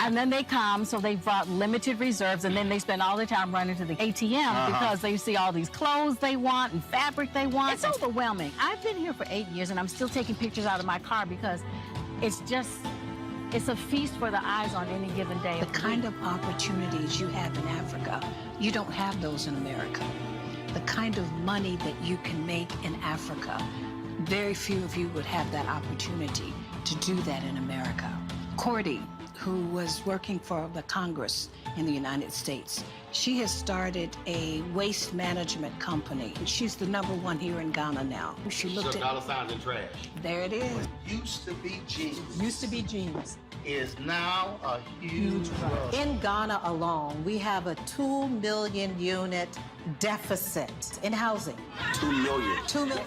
And then they come, so they brought limited reserves, and then they spend all their time running to the ATM because they see all these clothes they want and fabric they want. It's overwhelming. I've been here for 8 years, and I'm still taking pictures out of my car because it's a feast for the eyes on any given day. The kind of opportunities you have in Africa, you don't have those in America. The kind of money that you can make in Africa, very few of you would have that opportunity to do that in America. Cordy, who was working for the Congress in the United States, she has started a waste management company. She's the #1 here in Ghana now. She looked at dollar signs in trash. There it is. What used to be jeans. Used to be jeans. Is now a huge rush. In Ghana alone, we have a 2 million unit deficit in housing. 2 million. 2 million.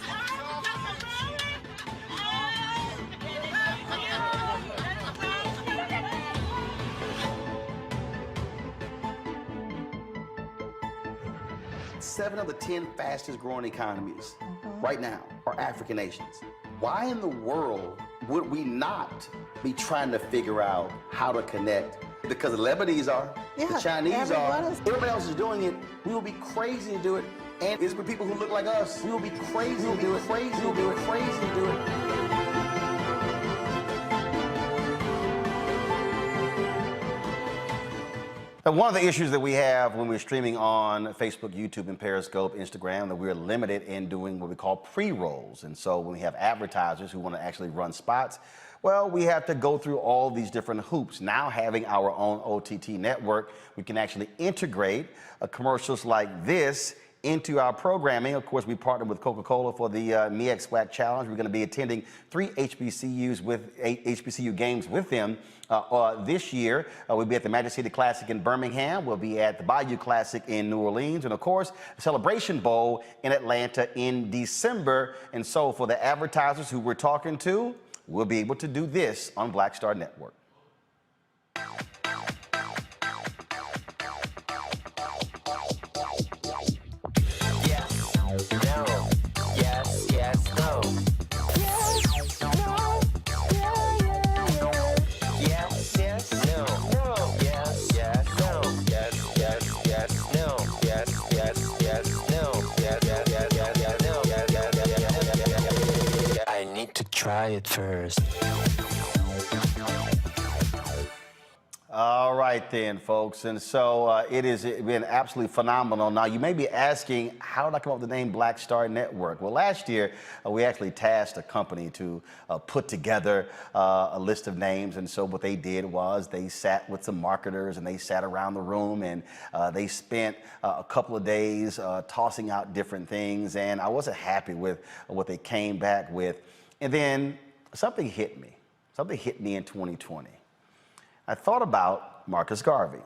Seven of the 10 fastest growing economies right now are African nations. Why in the world would we not be trying to figure out how to connect? Because the Lebanese are, the Chinese are, everybody else is doing it. We will be crazy to do it. And it's for people who look like us. We will be crazy to do it. Crazy to do it. Crazy to do it. And one of the issues that we have when we're streaming on Facebook, YouTube, and Periscope, Instagram, that we're limited in doing what we call pre-rolls. And so when we have advertisers who want to actually run spots, well, we have to go through all these different hoops. Now having our own OTT network, we can actually integrate commercials like this into our programming. Of course, we partnered with Coca-Cola for the MEX Swag Challenge. We're going to be attending 3 HBCUs with 8 HBCU games with them this year. We'll be at the Magic City Classic in Birmingham. We'll be at the Bayou Classic in New Orleans. And of course, the Celebration Bowl in Atlanta in December. And so for the advertisers who we're talking to, we'll be able to do this on Black Star Network. Yes, no. try it first. All right then, folks. And so it has been absolutely phenomenal. Now, you may be asking, how did I come up with the name Black Star Network? Well, last year, we actually tasked a company to put together a list of names. And so what they did was they sat with some marketers and they sat around the room and they spent a couple of days tossing out different things. And I wasn't happy with what they came back with. And then something hit me. Something hit me in 2020. I thought about Marcus Garvey.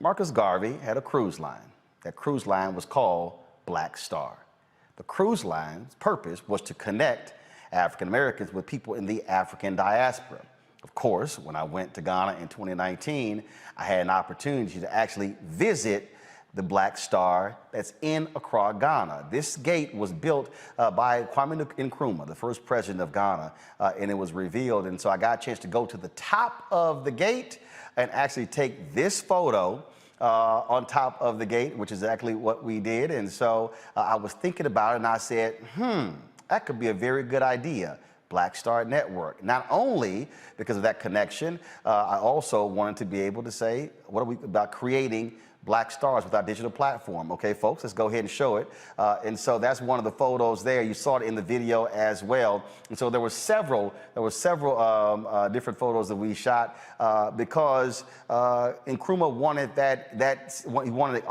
Marcus Garvey had a cruise line. That cruise line was called Black Star. The cruise line's purpose was to connect African Americans with people in the African diaspora. Of course, when I went to Ghana in 2019, I had an opportunity to actually visit the Black Star that's in Accra, Ghana. This gate was built by Kwame Nkrumah, the first president of Ghana, and it was revealed. And so I got a chance to go to the top of the gate and actually take this photo on top of the gate, which is exactly what we did. And so I was thinking about it and I said, that could be a very good idea. Black Star Network. Not only because of that connection, I also wanted to be able to say, what are we about creating Black Stars with our digital platform? Okay, folks, let's go ahead and show it. And so that's one of the photos there. You saw it in the video as well. And so there were several different photos that we shot because Nkrumah wanted he wanted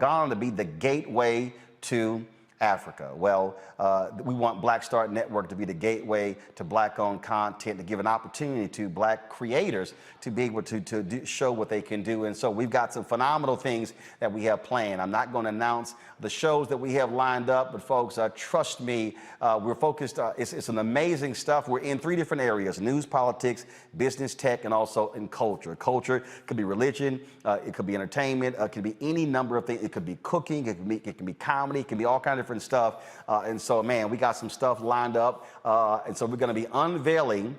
Ghana to be the gateway to Africa. Well, we want Black Star Network to be the gateway to Black-owned content, to give an opportunity to Black creators to be able to show what they can do. And so we've got some phenomenal things that we have planned. I'm not going to announce the shows that we have lined up, but folks, trust me, we're focused. It's an amazing stuff. We're in 3 different areas: news, politics, business, tech, and also in culture. Culture could be religion, it could be entertainment, it could be any number of things. It could be cooking, it can be comedy, it can be all kinds of different stuff. And so, man, we got some stuff lined up. And so we're going to be unveiling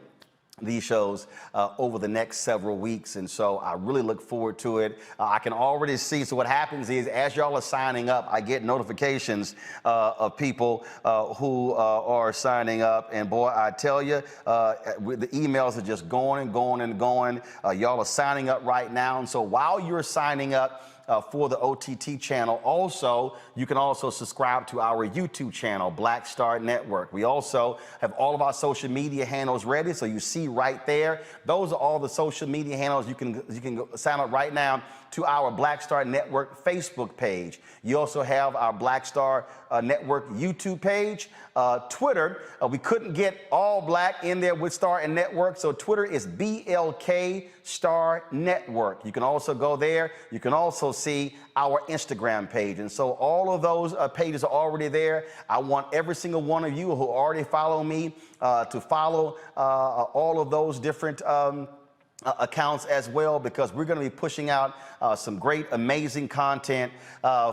these shows over the next several weeks. And so I really look forward to it. I can already see. So what happens is, as y'all are signing up, I get notifications of people who are signing up. And boy, I tell you, the emails are just going and going and going. Y'all are signing up right now. And so while you're signing up for the OTT channel, also, you can also subscribe to our YouTube channel, Black Star Network. We also have all of our social media handles ready, so you see right there. Those are all the social media handles. You can go sign up right now to our Black Star Network Facebook page. You also have our Black Star Network YouTube page. Twitter, we couldn't get all black in there with Star and Network, so Twitter is BLK Star Network. You can also go there. You can also see our Instagram page. And so all of those pages are already there. I want every single one of you who already follow me to follow all of those different accounts as well, because we're going to be pushing out some great, amazing content,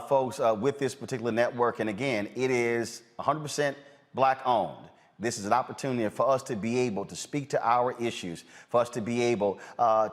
folks, with this particular network. And again, it is 100% Black owned. This is an opportunity for us to be able to speak to our issues, for us to be able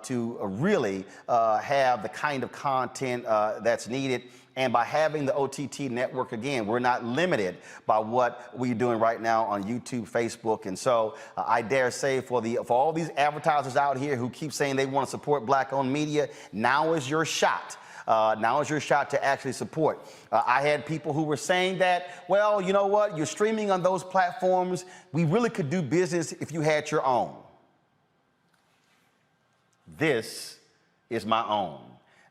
to really have the kind of content that's needed. And by having the OTT network, again, we're not limited by what we're doing right now on YouTube, Facebook. And so I dare say for all these advertisers out here who keep saying they want to support Black-owned media, now is your shot. Now is your shot to actually support. I had people who were saying that, well, you know what, you're streaming on those platforms. We really could do business if you had your own. This is my own.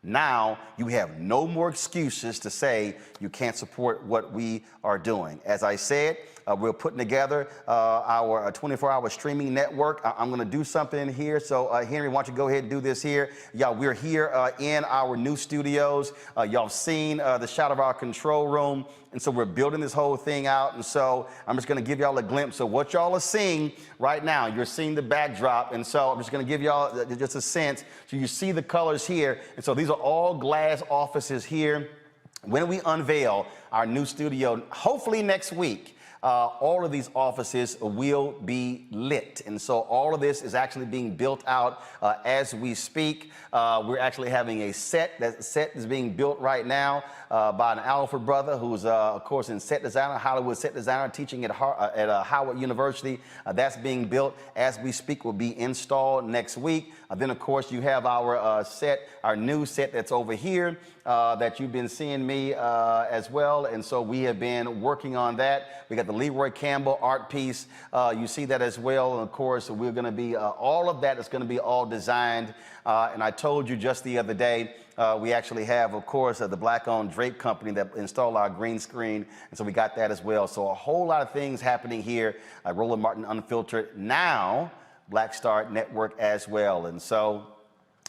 Now you have no more excuses to say you can't support what we are doing. As I said, we're putting together our 24-hour streaming network. I'm going to do something here. So, Henry, why don't you go ahead and do this here? Y'all, we're here in our new studios. Y'all seen the shot of our control room. And so we're building this whole thing out. And so I'm just going to give y'all a glimpse of what y'all are seeing right now. You're seeing the backdrop. And so I'm just going to give y'all just a sense. So you see the colors here. And so these are all glass offices here. When we unveil our new studio, hopefully next week, all of these offices will be lit. And so all of this is actually being built out as we speak. We're actually having a set. That set is being built right now by an Alfred brother who's, of course, in set designer, Hollywood set designer, teaching at Howard University. That's being built as we speak, will be installed next week. Then, of course, you have our set, our new set that's over here that you've been seeing me as well. And so we have been working on that. We got the Leroy Campbell art piece. You see that as well. And of course, we're going to be, all of that is going to be all designed. And I told you just the other day, we actually have, of course, the Black-owned drape company that installed our green screen. And so we got that as well. So a whole lot of things happening here at Roland Martin Unfiltered. Now, Black Star Network as well. And so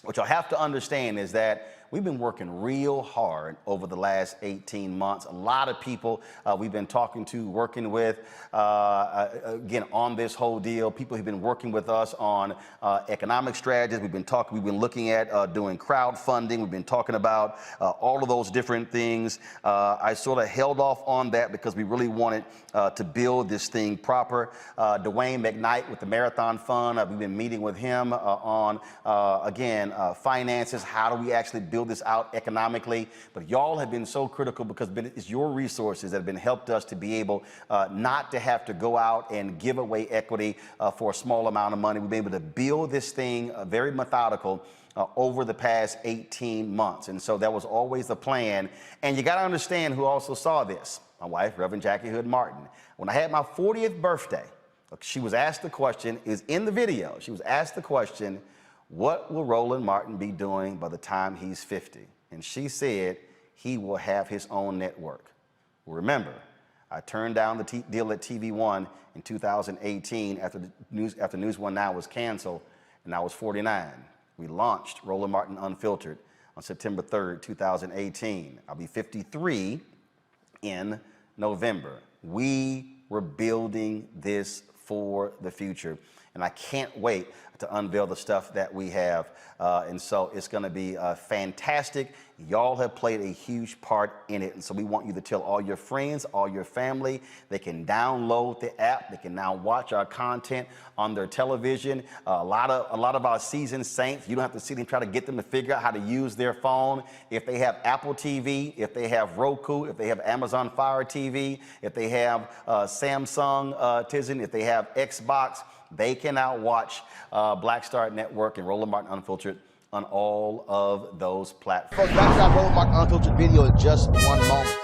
what you'll have to understand is that we've been working real hard over the last 18 months. A lot of people we've been talking to, working with, again, on this whole deal. People who've been working with us on economic strategies. We've been looking at doing crowdfunding. We've been talking about all of those different things. I sort of held off on that because we really wanted to build this thing proper. Dwayne McKnight with the Marathon Fund, we've been meeting with him on, again, finances. How do we actually build this out economically? But y'all have been so critical because it's your resources that have been helped us to be able not to have to go out and give away equity for a small amount of money. We've been able to build this thing very methodical over the past 18 months. And so that was always the plan. And you got to understand who also saw this. My wife, Reverend Jackie Hood Martin. When I had my 40th birthday, she was asked the question, it was in the video, she was asked the question, what will Roland Martin be doing by the time he's 50? And she said he will have his own network. Remember, I turned down the deal at TV One in 2018 after News One Now was canceled, and I was 49. We launched Roland Martin Unfiltered on September 3rd, 2018. I'll be 53 in November. We were building this for the future, and I can't wait to unveil the stuff that we have. And so it's going to be fantastic. Y'all have played a huge part in it. And so we want you to tell all your friends, all your family. They can download the app. They can now watch our content on their television. A lot of our seasoned saints, you don't have to see them try to get them to figure out how to use their phone. If they have Apple TV, if they have Roku, if they have Amazon Fire TV, if they have Samsung Tizen, if they have Xbox, they can now watch Black Star Network and Roland Martin Unfiltered on all of those platforms. Folks, back to our Roland Martin Unfiltered video in just one moment.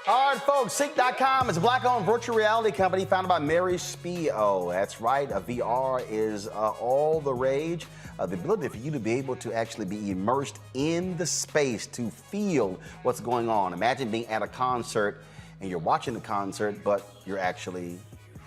All right, folks, CEEK.com is a Black-owned virtual reality company founded by Mary Spio. That's right, VR is all the rage. The ability for you to be able to actually be immersed in the space to feel what's going on. Imagine being at a concert and you're watching the concert, but you're actually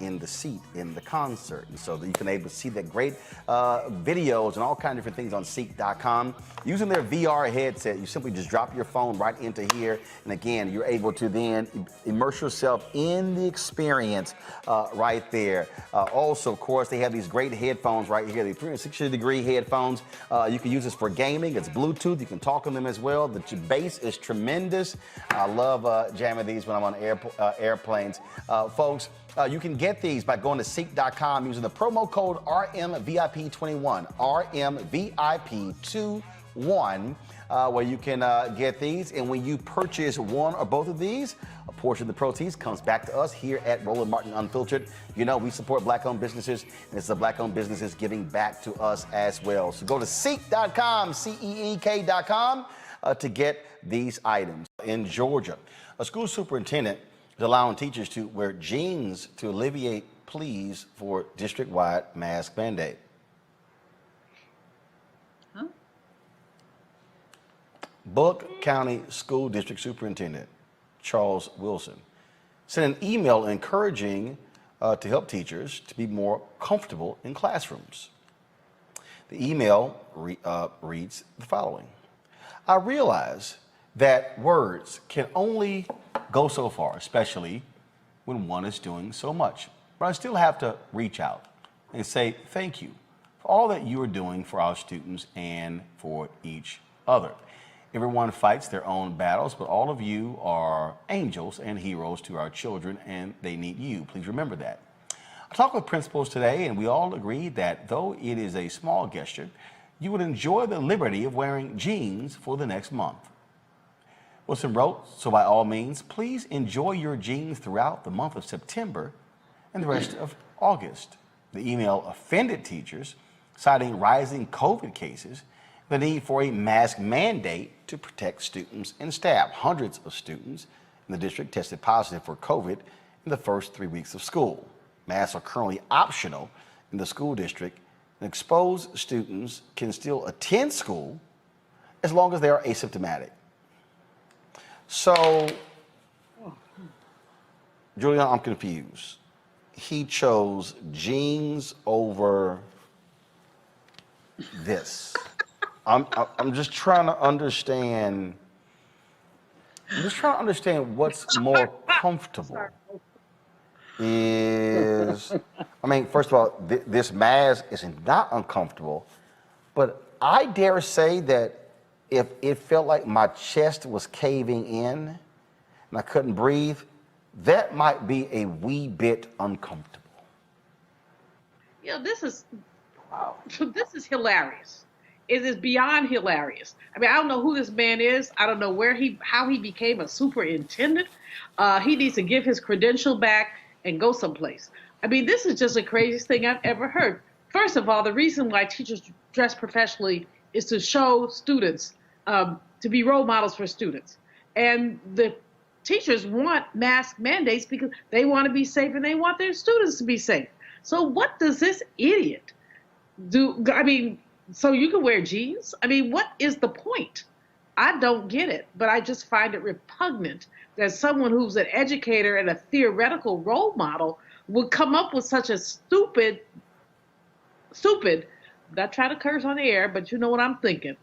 in the seat in the concert. And so that you can able to see that great videos and all kinds of different things on CEEK.com. Using their VR headset, you simply just drop your phone right into here. And again, you're able to then immerse yourself in the experience right there. Also, of course, they have these great headphones right here, the 360-degree headphones. You can use this for gaming. It's Bluetooth. You can talk on them as well. The bass is tremendous. I love jamming these when I'm on airplanes. Folks, you can get these by going to CEEK.com using the promo code RMVIP21, RMVIP21, where you can get these. And when you purchase one or both of these, a portion of the proceeds comes back to us here at Roland Martin Unfiltered. You know, we support Black-owned businesses, and it's the Black-owned businesses giving back to us as well. So go to CEEK.com, CEEK.com, to get these items. In Georgia, a school superintendent is allowing teachers to wear jeans to alleviate pleas for district-wide mask mandate. Huh? Bullock County School District Superintendent Charles Wilson sent an email encouraging to help teachers to be more comfortable in classrooms. The email reads the following. I realize that words can only go so far, especially when one is doing so much. But I still have to reach out and say thank you for all that you are doing for our students and for each other. Everyone fights their own battles, but all of you are angels and heroes to our children, and they need you. Please remember that. I talked with principals today, and we all agreed that though it is a small gesture, you would enjoy the liberty of wearing jeans for the next month. Wilson wrote, so by all means, please enjoy your jeans throughout the month of September and the rest of August. The email offended teachers, citing rising COVID cases, the need for a mask mandate to protect students and staff. Hundreds of students in the district tested positive for COVID in the first 3 weeks of school. Masks are currently optional in the school district, and exposed students can still attend school as long as they are asymptomatic. So, Julian, I'm confused. He chose jeans over this. I'm just trying to understand. I'm just trying to understand what's more comfortable. I mean, first of all, this mask is not uncomfortable, but I dare say that if it felt like my chest was caving in and I couldn't breathe, that might be a wee bit uncomfortable. You know, this is hilarious. It is beyond hilarious. I mean, I don't know who this man is. I don't know how he became a superintendent. He needs to give his credential back and go someplace. I mean, this is just the craziest thing I've ever heard. First of all, the reason why teachers dress professionally is to show students, to be role models for students. And the teachers want mask mandates because they want to be safe and they want their students to be safe. So what does this idiot do? I mean, so you can wear jeans? I mean, what is the point? I don't get it, but I just find it repugnant that someone who's an educator and a theoretical role model would come up with such a stupid, not trying to curse on the air, but you know what I'm thinking.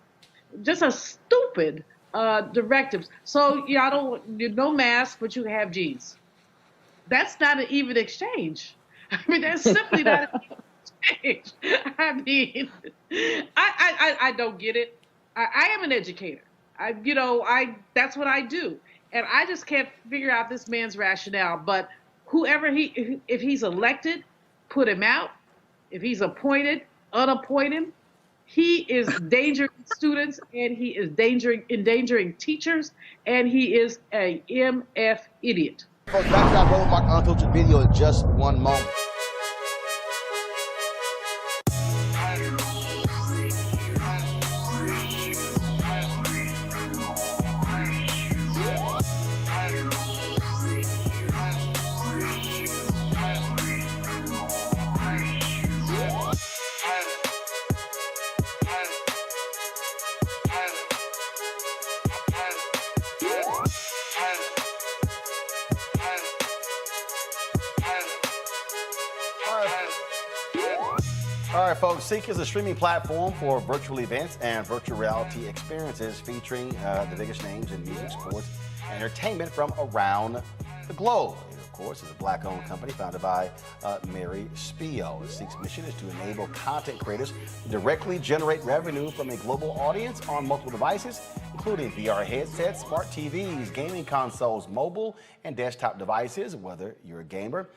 Just a stupid directives. So no mask, but you have jeans. That's not an even exchange. I mean, that's simply not an even exchange. I mean, I don't get it. I am an educator. That's what I do. And I just can't figure out this man's rationale. But if he's elected, put him out. If he's appointed, unappoint him. He is endangering students, and he is endangering teachers, and he is a MF idiot. Folks, back to our Roland SMACKS Unfiltered video in just one moment. All right, folks, CEEK is a streaming platform for virtual events and virtual reality experiences featuring the biggest names in music, sports, and entertainment from around the globe. It, of course, is a Black-owned company founded by Mary Spio. CEEK's mission is to enable content creators to directly generate revenue from a global audience on multiple devices, including VR headsets, smart TVs, gaming consoles, mobile and desktop devices. Whether you're a gamer,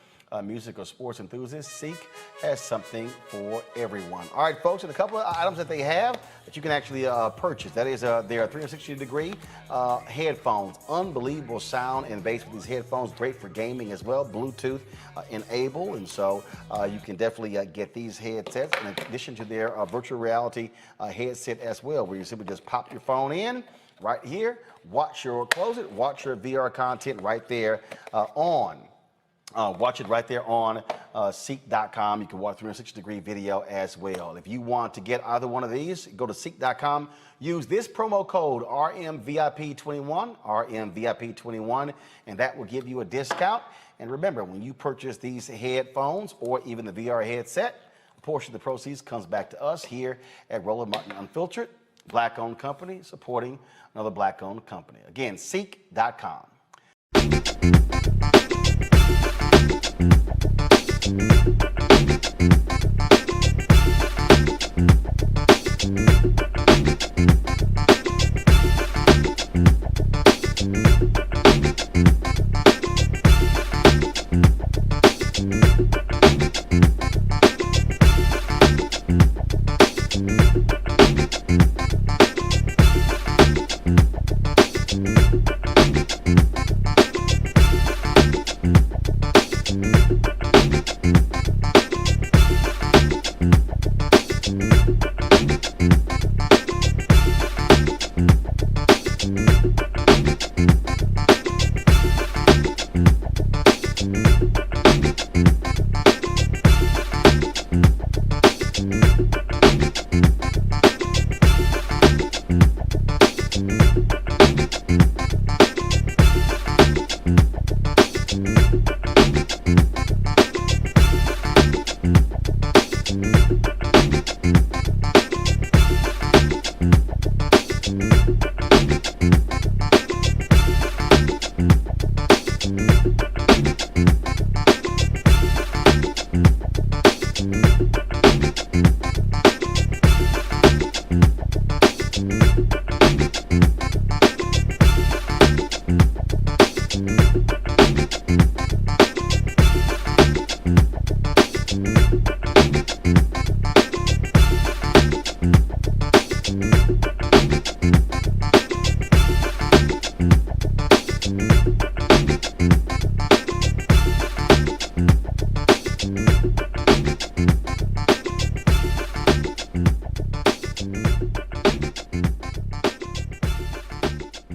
music or sports enthusiast, CEEK has something for everyone. All right, folks, and a couple of items that they have that you can actually purchase. That is their 360-degree headphones. Unbelievable sound and bass with these headphones. Great for gaming as well. Bluetooth enabled, and so you can definitely get these headsets in addition to their virtual reality headset as well, where you simply just pop your phone in right here, watch your VR content right there on Watch it right there on CEEK.com. You can watch 360-degree video as well. If you want to get either one of these, go to CEEK.com. Use this promo code RMVIP21, RMVIP21, and that will give you a discount. And remember, when you purchase these headphones or even the VR headset, a portion of the proceeds comes back to us here at Roland Martin Unfiltered, Black-owned company, supporting another Black-owned company. Again, CEEK.com.